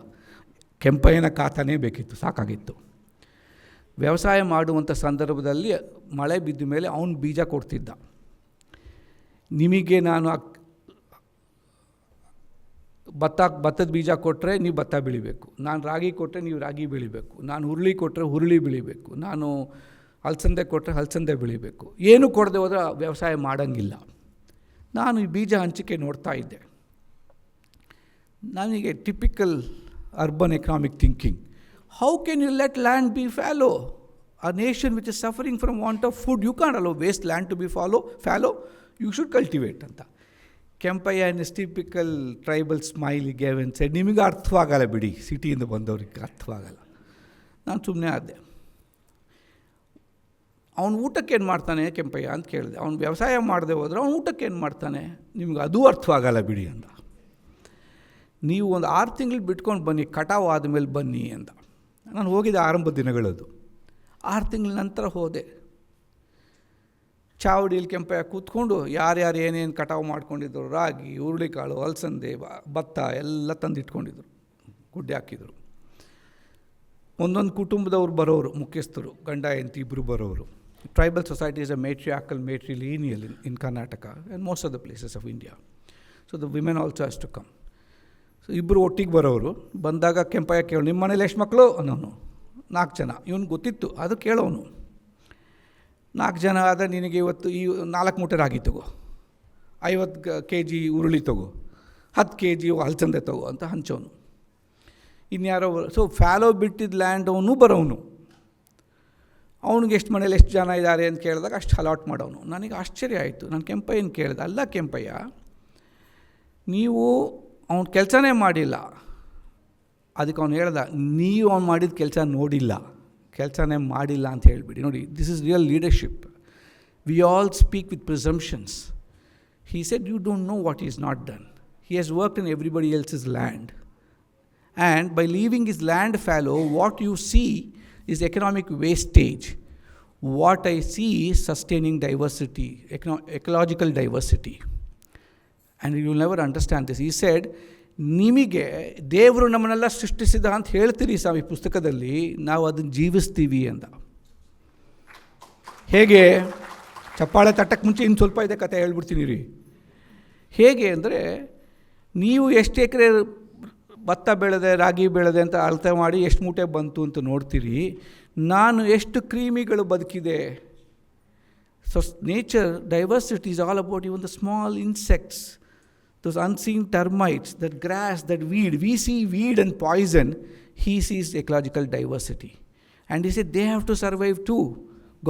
ಕೆಂಪಯ್ಯನ ಖಾತಾನೇ ಬೇಕಿತ್ತು, ಸಾಕಾಗಿತ್ತು. ವ್ಯವಸಾಯ ಮಾಡುವಂಥ ಸಂದರ್ಭದಲ್ಲಿ ಮಳೆ ಬಿದ್ದ ಮೇಲೆ ಅವನು ಬೀಜ ಕೊಡ್ತಿದ್ದ. ನಿಮಗೆ ನಾನು ಭತ್ತದ ಬೀಜ ಕೊಟ್ಟರೆ ನೀವು ಭತ್ತ ಬೆಳಿಬೇಕು, ನಾನು ರಾಗಿ ಕೊಟ್ಟರೆ ನೀವು ರಾಗಿ ಬೆಳಿಬೇಕು, ನಾನು ಹುರುಳಿ ಕೊಟ್ಟರೆ ಹುರುಳಿ ಬೆಳಿಬೇಕು, ನಾನು ಹಲಸಂದೆ ಕೊಟ್ಟರೆ ಹಲಸಂದೆ ಬೆಳಿಬೇಕು. ಏನು ಕೊಡದೆ ಹೋದರೆ ವ್ಯವಸಾಯ ಮಾಡೋಂಗಿಲ್ಲ. ನಾನು ಈ ಬೀಜ ಹಂಚಿಕೆ ನೋಡ್ತಾ ಇದ್ದೆ. ನನಗೆ typical urban economic thinking. How can you let land be fallow? A nation which is suffering from want of food, you can't allow waste land to be fallow. You should cultivate. Anta. Kempaya in his typical tribal smile he gave and said, ನಿಮಗೆ ಅರ್ಥವಾಗಲ್ಲ ಬಿಡಿ, ಸಿಟಿಯಿಂದ ಬಂದವ್ರಿಗೆ ಅರ್ಥವಾಗಲ್ಲ. ನಾನು ಸುಮ್ಮನೆ ಆದೆ. ಅವನು ಊಟಕ್ಕೆ ಏನು ಮಾಡ್ತಾನೆ ಕೆಂಪಯ್ಯ ಅಂತ ಕೇಳಿದೆ. ಅವ್ನು ವ್ಯವಸಾಯ ಮಾಡದೆ ಹೋದರೆ ಅವ್ನು ಊಟಕ್ಕೆ ಏನು ಮಾಡ್ತಾನೆ, ನಿಮ್ಗೆ ಅದೂ ಅರ್ಥವಾಗಲ್ಲ ಬಿಡಿ ಅಂದ. ನೀವು ಒಂದು 6 ತಿಂಗಳು ಬಿಟ್ಕೊಂಡು ಬನ್ನಿ, ಕಟಾವು ಆದಮೇಲೆ ಬನ್ನಿ ಅಂದ. ನಾನು ಹೋಗಿದ್ದೆ ಆರಂಭದ ದಿನಗಳದು. 6 ತಿಂಗಳ ನಂತರ ಹೋದೆ. ಚಾವಡಿಯಲ್ಲಿ ಕೆಂಪಯ್ಯ ಕೂತ್ಕೊಂಡು ಯಾರ್ಯಾರು ಏನೇನು ಕಟಾವು ಮಾಡ್ಕೊಂಡಿದ್ರು, ರಾಗಿ, ಹುರುಳಿಕಾಳು, ಅಲಸಂದೆ, ಭತ್ತ ಎಲ್ಲ ತಂದಿಟ್ಕೊಂಡಿದ್ರು, ಗುಡ್ಡೆ ಹಾಕಿದರು. ಒಂದೊಂದು ಕುಟುಂಬದವ್ರು ಬರೋರು, ಮುಖ್ಯಸ್ಥರು, ಗಂಡ ಹೆಂಡತಿ ಇಬ್ಬರು ಬರೋರು. Tribal society is a matriarchal, matrilineal in Karnataka and most of the places of India. So the women also has to come. So ಇಬ್ಬರು ಒಟ್ಟಿಗೆ ಬರೋರು. ಬಂದಾಗ ಕೆಂಪಯ್ಯ ಕೇಳು, ನಿಮ್ಮ ಮನೇಲಿ ಎಷ್ಟು ಮಕ್ಕಳು ಅನ್ನೋನು. 4 ಜನ. ಇವನು ಗೊತ್ತಿತ್ತು, ಅದು ಕೇಳೋನು. 4 ಜನ ಆದರೆ ನಿನಗೆ ಇವತ್ತು ಈ 4 ಮೂಟೆ ರಾಗಿ ತಗೋ, 50 kg ಹುರುಳಿ ತಗೋ, 10 kg ಅಲಸಂದೆ ತಗೋ ಅಂತ ಹಂಚೋನು. ಇನ್ಯಾರೋ ಸೊ ಫ್ಯಾಲೋ ಬಿಟ್ಟಿದ್ದ ಲ್ಯಾಂಡ್ ಅವನು ಬರೋನು. ಅವನಿಗೆ ಎಷ್ಟು ಮನೇಲಿ ಎಷ್ಟು ಜನ ಇದ್ದಾರೆ ಅಂತ ಕೇಳಿದಾಗ ಅಷ್ಟು ಅಲಾಟ್ ಮಾಡೋನು. ನನಗೆ ಆಶ್ಚರ್ಯ ಆಯಿತು. ನಾನು ಕೆಂಪಯ್ಯನ ಕೇಳಿದೆ, ಅಲ್ಲ ಕೆಂಪಯ್ಯ, ನೀವು ಅವ್ನು ಕೆಲಸನೇ ಮಾಡಿಲ್ಲ. ಅದಕ್ಕೆ ಅವ್ನು ಹೇಳ್ದ, ನೀವು ಅವ್ನು ಮಾಡಿದ ಕೆಲಸ ನೋಡಿಲ್ಲ, ಕೆಲಸನೇ ಮಾಡಿಲ್ಲ ಅಂತ ಹೇಳಿಬಿಡಿ. ನೋಡಿ, this is real leadership. We all speak with presumptions. He said, you don't know what is not done. He has worked in everybody else's land. And by leaving his land fallow, what you see is economic wastage. What I see is sustaining diversity, ecological diversity. And you will never understand this. He said, ನಿಮಗೆ ದೇವರು ನಮ್ಮನ್ನೆಲ್ಲ ಸೃಷ್ಟಿಸಿದ ಅಂತ ಹೇಳ್ತೀರಿ ಸ್ವಾಮಿ ಪುಸ್ತಕದಲ್ಲಿ, ನಾವು ಅದನ್ನು ಜೀವಿಸ್ತೀವಿ ಅಂದ. ಹೇಗೆ? ಚಪ್ಪಾಳೆ ತಟ್ಟಕ್ಕೆ ಮುಂಚೆ ಇನ್ನು ಸ್ವಲ್ಪ ಇದೆ ಕತೆ ಹೇಳ್ಬಿಡ್ತೀನಿ ರೀ. ಹೇಗೆ ಅಂದರೆ, ನೀವು ಎಷ್ಟು ಎಕರೆ ಭತ್ತ ಬೆಳೆದೆ, ರಾಗಿ ಬೆಳೆದೆ ಅಂತ ಅಳತೆ ಮಾಡಿ ಎಷ್ಟು ಮೂಟೆ ಬಂತು ಅಂತ ನೋಡ್ತೀರಿ. ನಾನು ಎಷ್ಟು ಕ್ರಿಮಿಗಳು ಬದುಕಿದೆ. So nature diversity is all about even the small insects, those unseen termites, that grass, that weed. We see weed and poison. He sees ecological diversity. And he said they have to survive too.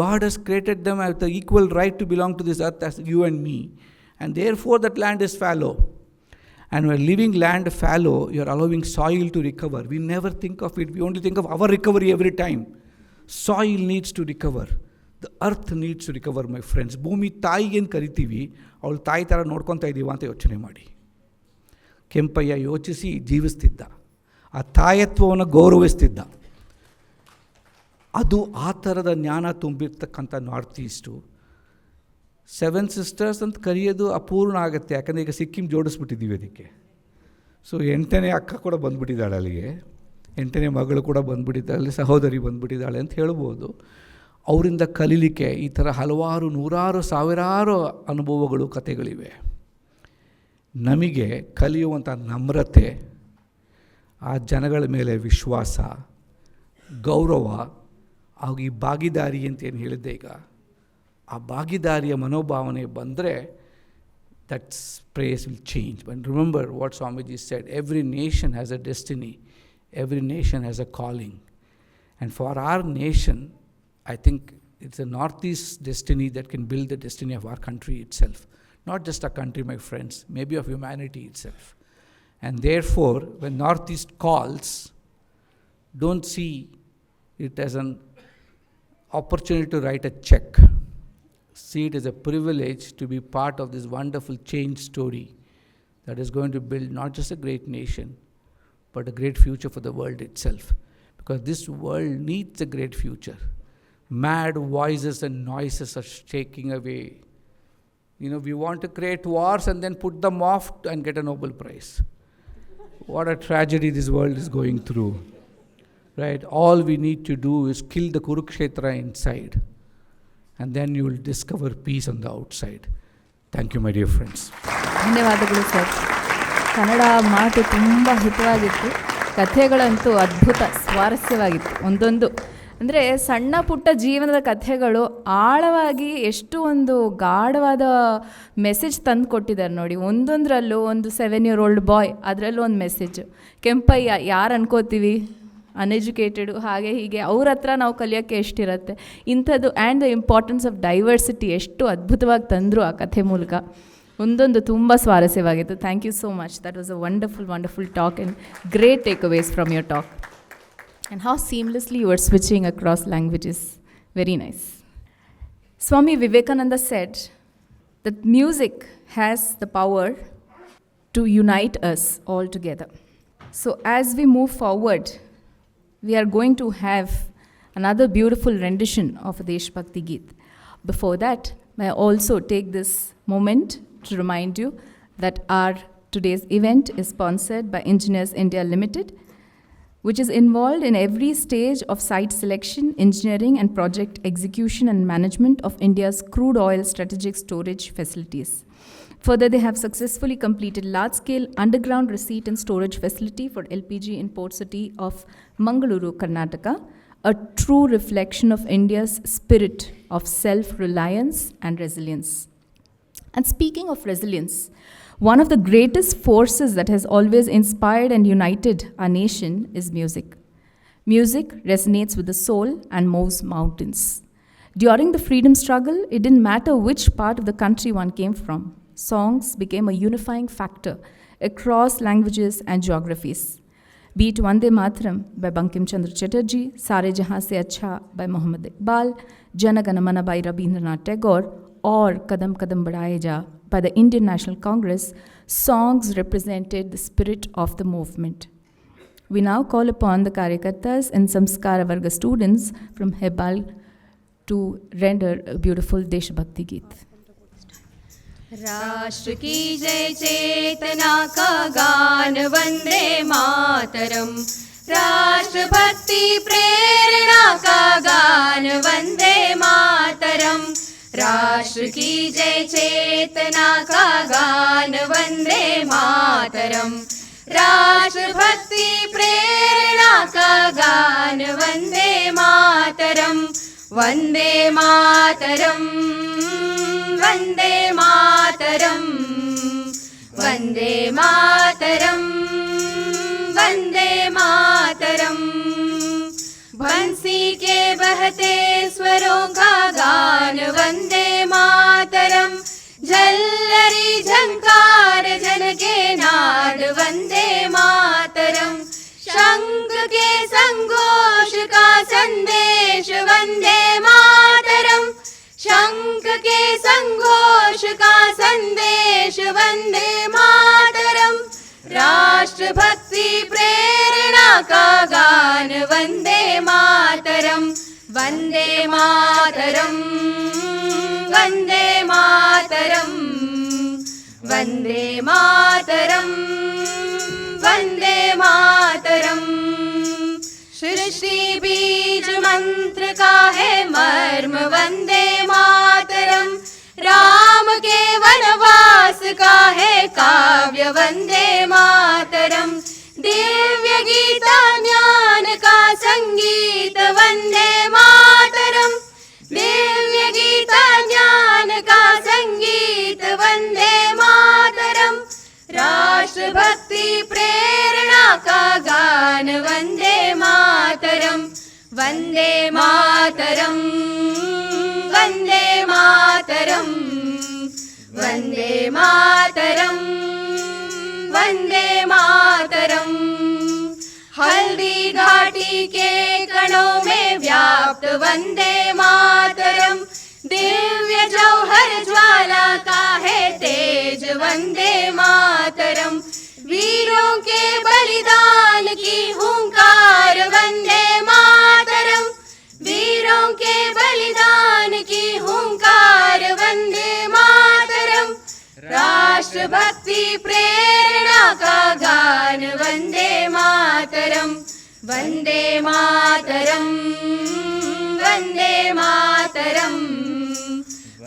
God has created them with the equal right to belong to this earth as you and me. And therefore that land is fallow. And when leaving land fallow, you are allowing soil to recover. We never think of it. We only think of our recovery every time. Soil needs to recover. The earth needs to recover, my friends. ಭೂಮಿ ತಾಯಿಗೇನು ಕರಿತೀವಿ, ಅವಳು ತಾಯಿ ಥರ ನೋಡ್ಕೊತಾ ಇದ್ದೀವ ಅಂತ ಯೋಚನೆ ಮಾಡಿ. ಕೆಂಪಯ್ಯ ಯೋಚಿಸಿ ಜೀವಿಸ್ತಿದ್ದ, ಆ ತಾಯತ್ವವನ್ನು ಗೌರವಿಸ್ತಿದ್ದ. ಅದು ಆ ಥರದ ಜ್ಞಾನ ತುಂಬಿರ್ತಕ್ಕಂಥ ನಾರ್ತ್ ಈಸ್ಟು. 7 ಸಿಸ್ಟರ್ಸ್ ಅಂತ ಕರೆಯೋದು ಅಪೂರ್ಣ ಆಗುತ್ತೆ, ಯಾಕಂದರೆ ಈಗ ಸಿಕ್ಕಿಂ ಜೋಡಿಸ್ಬಿಟ್ಟಿದ್ದೀವಿ ಅದಕ್ಕೆ. ಸೊ 8ನೇ ಅಕ್ಕ ಕೂಡ ಬಂದುಬಿಟ್ಟಿದ್ದಾಳೆ ಅಲ್ಲಿಗೆ, 8ನೇ ಮಗಳು ಕೂಡ ಬಂದುಬಿಟ್ಟಿದ್ದಾಳೆ, ಅಲ್ಲಿ ಸಹೋದರಿ ಬಂದುಬಿಟ್ಟಿದ್ದಾಳೆ ಅಂತ ಹೇಳ್ಬೋದು. ಅವರಿಂದ ಕಲೀಲಿಕ್ಕೆ ಈ ಥರ ಹಲವಾರು ನೂರಾರು ಸಾವಿರಾರು ಅನುಭವಗಳು, ಕಥೆಗಳಿವೆ. ನಮಗೆ ಕಲಿಯುವಂಥ ನಮ್ರತೆ, ಆ ಜನಗಳ ಮೇಲೆ ವಿಶ್ವಾಸ, ಗೌರವ, ಹಾಗೂ ಈ ಭಾಗಿದಾರಿ ಅಂತ ಏನು ಹೇಳಿದ್ದೆ ಈಗ, ಆ ಭಾಗಿದಾರಿಯ ಮನೋಭಾವನೆ ಬಂದರೆ that praise will change. But remember what Swamiji said, every nation has a destiny, every nation has a calling. And for our nation, I think it's a Northeast destiny that can build the destiny of our country itself. Not just our country, my friends, maybe of humanity itself. And therefore, when Northeast calls, don't see it as an opportunity to write a check. See it as a privilege to be part of this wonderful change story that is going to build not just a great nation, but a great future for the world itself. Because this world needs a great future. Mad voices and noises are shaking away. You know, we want to create wars and then put them off and get a Nobel Prize. What a tragedy this world is going through. Right? All we need to do is kill the Kurukshetra inside. And then you will discover peace on the outside. Thank you, my dear friends. ಧನ್ಯವಾದಗಳು sir. Kannada ಮಾತು ತುಂಬ ಹಿತವಾಗಿತ್ತು, ಕಥೆಗಳಂತೂ ಅದ್ಭುತ, ಸ್ವಾರಸ್ಯವಾಗಿತ್ತು. ಒಂದೊಂದು ಅಂದರೆ ಸಣ್ಣ ಪುಟ್ಟ ಜೀವನದ ಕಥೆಗಳು ಆಳವಾಗಿ ಎಷ್ಟು ಒಂದು ಗಾಢವಾದ ಮೆಸೇಜ್ ತಂದು ಕೊಟ್ಟಿದ್ದಾರೆ ನೋಡಿ. ಒಂದೊಂದರಲ್ಲೂ ಒಂದು 7 year old ಬಾಯ್, ಅದರಲ್ಲೂ ಒಂದು ಮೆಸೇಜು. ಕೆಂಪಯ್ಯ ಯಾರು ಅನ್ಕೋತೀವಿ ಅನ್ಎಜುಕೇಟೆಡು, ಹಾಗೆ ಹೀಗೆ, ಅವ್ರ ಹತ್ರ ನಾವು ಕಲಿಯೋಕ್ಕೆ ಎಷ್ಟಿರುತ್ತೆ ಇಂಥದ್ದು. And the importance of diversity ಎಷ್ಟು ಅದ್ಭುತವಾಗಿ ತಂದರು ಆ ಕಥೆ ಮೂಲಕ. ಒಂದೊಂದು ತುಂಬ ಸ್ವಾರಸ್ಯವಾಗಿತ್ತು. Thank you so much. That was a wonderful talk and great takeaways from your talk. And how seamlessly you are switching across languages. Very nice. Swami Vivekananda said that music has the power to unite us all together. So as we move forward, we are going to have another beautiful rendition of a Deshbhakti Geet. Before that, may I also take this moment to remind you that our today's event is sponsored by Engineers India Limited, which is involved in every stage of site selection, engineering, and project execution and management of India's crude oil strategic storage facilities. Further, they have successfully completed large-scale underground receipt and storage facility for LPG in port city of Mangaluru, Karnataka, a true reflection of India's spirit of self-reliance and resilience. And speaking of resilience, one of the greatest forces that has always inspired and united our nation is music. Music resonates with the soul and moves mountains. During the freedom struggle, it didn't matter which part of the country one came from. Songs became a unifying factor across languages and geographies. Be it Vande Mataram by Bankim Chandra Chatterjee, Sare Jahan Se Acha by Muhammad Iqbal, Jana Gana Mana by Rabindranath Tagore, or Kadam Kadam Badhaye Ja by the Indian National Congress, songs represented the spirit of the movement. We now call upon the Karyakartas and Samskara Varga students from Hebal to render a beautiful Deshbhakti Geet. राष्ट्र की जय चेतना का गान वंदे मातरम, राष्ट्र भक्ति प्रेरणा का गान वंदे मातरम, राष्ट्र की जय चेतना का गान वंदे मातरम, राष्ट्र भक्ति प्रेरणा का गान वंदे मातरम, वंदे मातरम, वंदे मातरम, वंदे मातरम, वंदे मातरम। बंसी के बहते स्वरों का गान वंदे मातरम, झल्लरी झंकार जन के नाद वंदे मातरम, शंख के संघोष का संदेश वंदे मातरम, शंख के संघोष का संदेश वंदे मातरम, राष्ट्र भक्ति प्रेरणा का गान वंदे मातरम, वंदे मातरम, वंदे मातरम, वंदे मातरम, वंदे मातरम। सृष्टि बीज मंत्र का है मर्म वंदे मातरम, राम के वनवास का है काव्य वंदे मातरम, दिव्य गीता ज्ञान का संगीत वंदे मातरम, दिव्य गीता ज्ञान का संगीत वंदे मातरम, राष्ट्र भक्ति प्रेरणा का गान वंदे मातरम, वंदे मातरम, वंदे मातरम, वंदे मातरम, वंदे मातरम। हल्दी घाटी के कणों में व्याप्त वंदे मातरम, दिव्य जौहर ज्वाला का है तेज वंदे मातरम, वीरों के बलिदान की हुंकार वंदे मातरम, वीरों के बलिदान की हुंकार वंदे मातरम, राष्ट्र भक्ति प्रेरणा का गान वंदे मातरम, वंदे मातरम, वंदे मातरम,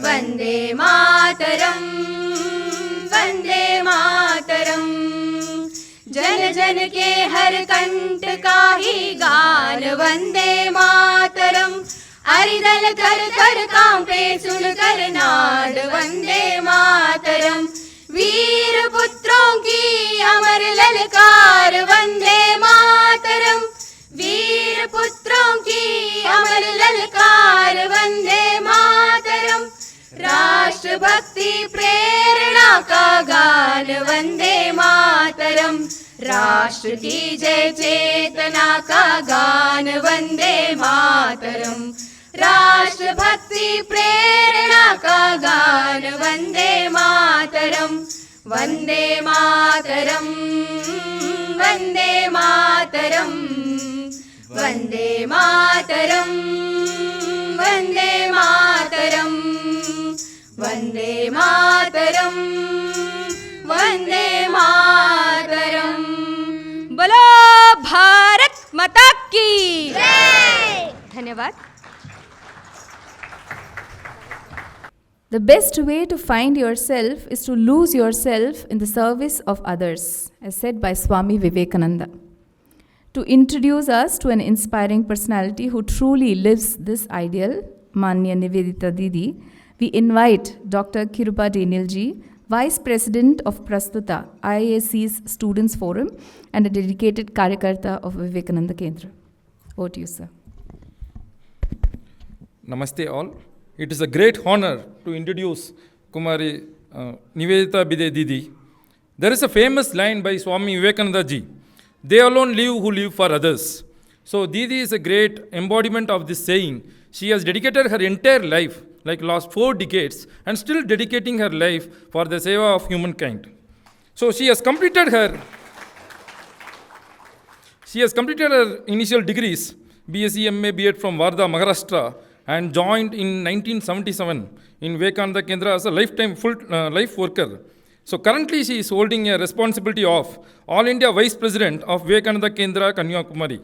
वंदे मातरम, वंदे मातरम। जन जन के हर कंठ का ही गान वंदे मातरम, हरिदल कर कर कांपे सुनकर नाद वंदे मातरम, वीर पुत्रों की अमर ललकार वंदे मातरम, वीर पुत्रों की अमर ललकार वंदे मातरम, राष्ट्र भक्ति प्रेरणा का गान वंदे मातरम, राष्ट्र की जय चेतना का गान वंदे मातरम, राष्ट्र भक्ति प्रेरणा वन्दे मातरं वन्दे मातरं वन्दे मातरं वन्दे मातरं वन्दे मातरं वन्दे मातरं बोलो भारत माता की जय। धन्यवाद। The best way to find yourself is to lose yourself in the service of others, as said by Swami Vivekananda. To introduce us to an inspiring personality who truly lives this ideal, Manya Nivedita Didi, we invite Dr. Kirupa Danielji, Vice President of Prastuta, IISc's Students Forum, and a dedicated Karyakarta of Vivekananda Kendra. Over to you, sir. Namaste all. It is a great honor to introduce Kumari Nivedita Bide Didi. There is a famous line by Swami Vivekananda ji. They alone live who live for others. So Didi is a great embodiment of this saying. She has dedicated her entire life, like last 4 decades, and still dedicating her life for the seva of humankind. So she has completed her initial degrees, BSc, MA, B.Ed from Wardha, Maharashtra, and joined in 1977 in Vivekananda Kendra as a lifetime full life worker. So currently she is holding a responsibility of All India Vice President of Vivekananda Kendra Kanyakumari.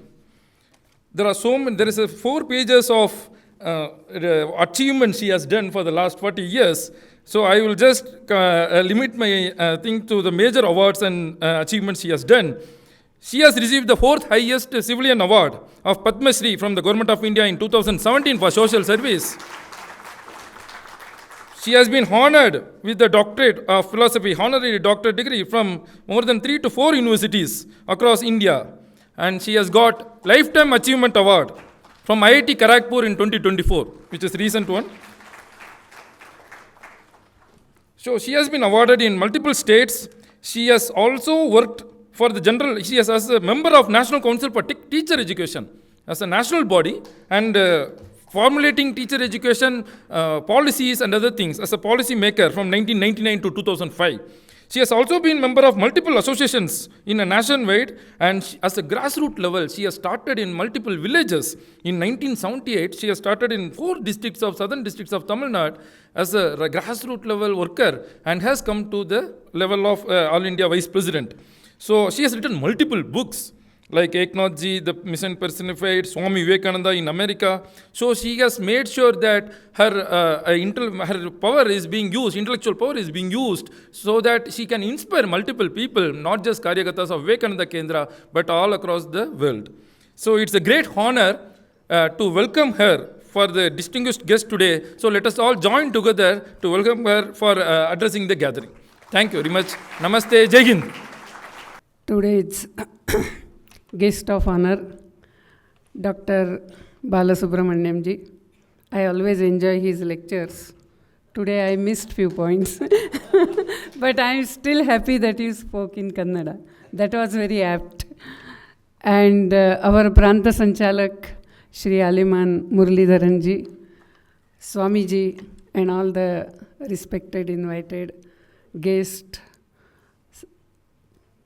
There is 4 pages of achievements she has done for the last 40 years. So I will just limit my thing to the major awards and achievements she has done. She has received the 4th highest civilian award of Padma Shri from the Government of India in 2017 for social service. She has been honored with the Doctorate of Philosophy, honorary doctorate degree from more than 3 to 4 universities across India. And she has got Lifetime Achievement Award from IIT Kharagpur in 2024, which is recent one. So she has been awarded in multiple states. She has also worked for the general, she is as a member of National Council for Teacher Education as a national body, and formulating teacher education policies and other things as a policy maker from 1999 to 2005. She has also been member of multiple associations in a nationwide, and as a grassroots level, she has started in multiple villages. In 1978, she has started in 4 districts of southern districts of Tamil Nadu as a grassroots level worker, and has come to the level of All India Vice President. So she has written multiple books like Eknath Ji, the Mission Personified, Swami Vivekananda in America. So she has made sure that her power is being used, intellectual power is being used, so that she can inspire multiple people, not just Karyagatas of Vivekananda Kendra, but all across the world. So it's a great honor to welcome her for the distinguished guest today. So let us all join together to welcome her for addressing the gathering. Thank you very much. Namaste. Jai Hind. Today it's guest of honor, Dr. Balasubramaniam ji. I always enjoy his lectures. Today I missed few points, but I am still happy that you spoke in Kannada. That was very apt. And our Pranta Sanchalak, Shri Aliman Muralidharan ji, Swami ji, and all the respected invited guests,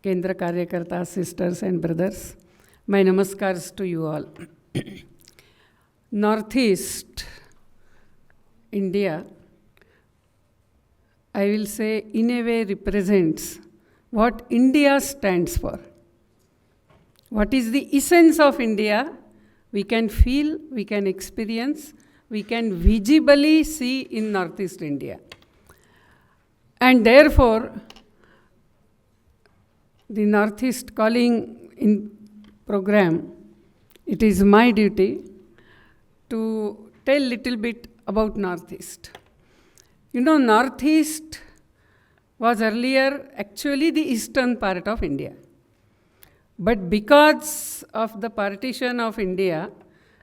Kendra Karyakarta, sisters and brothers, my namaskars to you all. Northeast India, I will say, in a way represents what India stands for. What is the essence of India? We can feel, we can experience, we can visibly see in Northeast India. And therefore, the Northeast Calling in program, it is my duty to tell little bit about Northeast. You know, Northeast was earlier actually the eastern part of India. But because of the partition of India,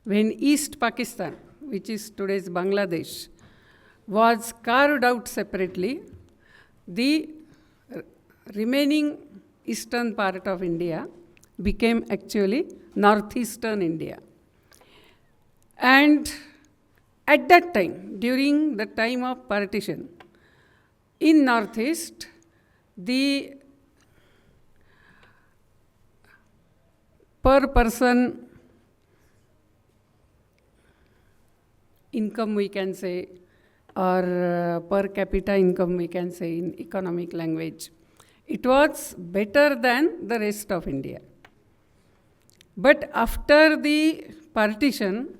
when East Pakistan, which is today's Bangladesh, was carved out separately, the remaining eastern part of India became actually northeastern India. And at that time, during the time of partition, in Northeast, the per person income, we can say, or per capita income, we can say in economic language. It was better than the rest of India. But after the partition,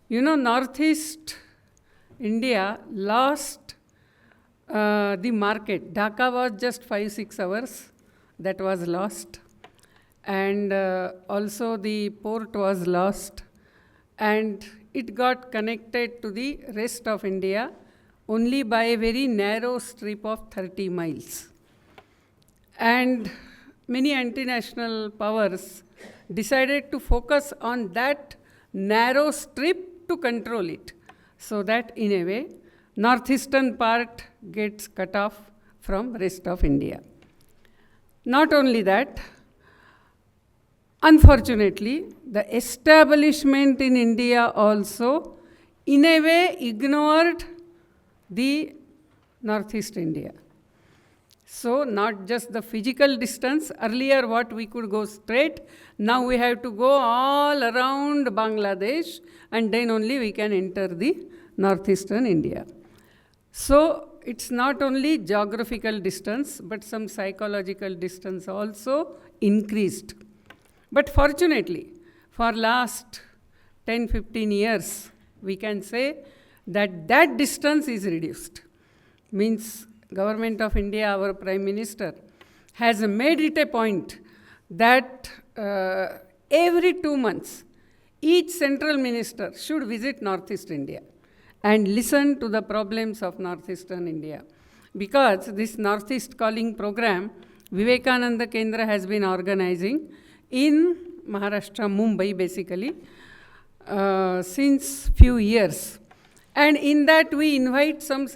Northeast India lost the market. Dhaka was just 5-6 hours, that was lost. And also the port was lost. And it got connected to the rest of India only by a very narrow strip of 30 miles. And many anti-national powers decided to focus on that narrow strip to control it, so that in a way, northeastern part gets cut off from rest of India. Not only that, unfortunately, the establishment in India also, in a way, ignored the Northeast India. So, not just the physical distance. Earlier, what we could go straight, now we have to go all around Bangladesh, and then only we can enter the northeastern India. So, it's not only geographical distance, but some psychological distance also increased. But fortunately, for last 10-15 years, we can say that that distance is reduced. Means Government of India, our Prime Minister, has made it a point that every 2 months, each central minister should visit Northeast India and listen to the problems of Northeastern India. Because this Northeast Calling program, Vivekananda Kendra has been organizing in Maharashtra, Mumbai basically, since few years. And in that we invite some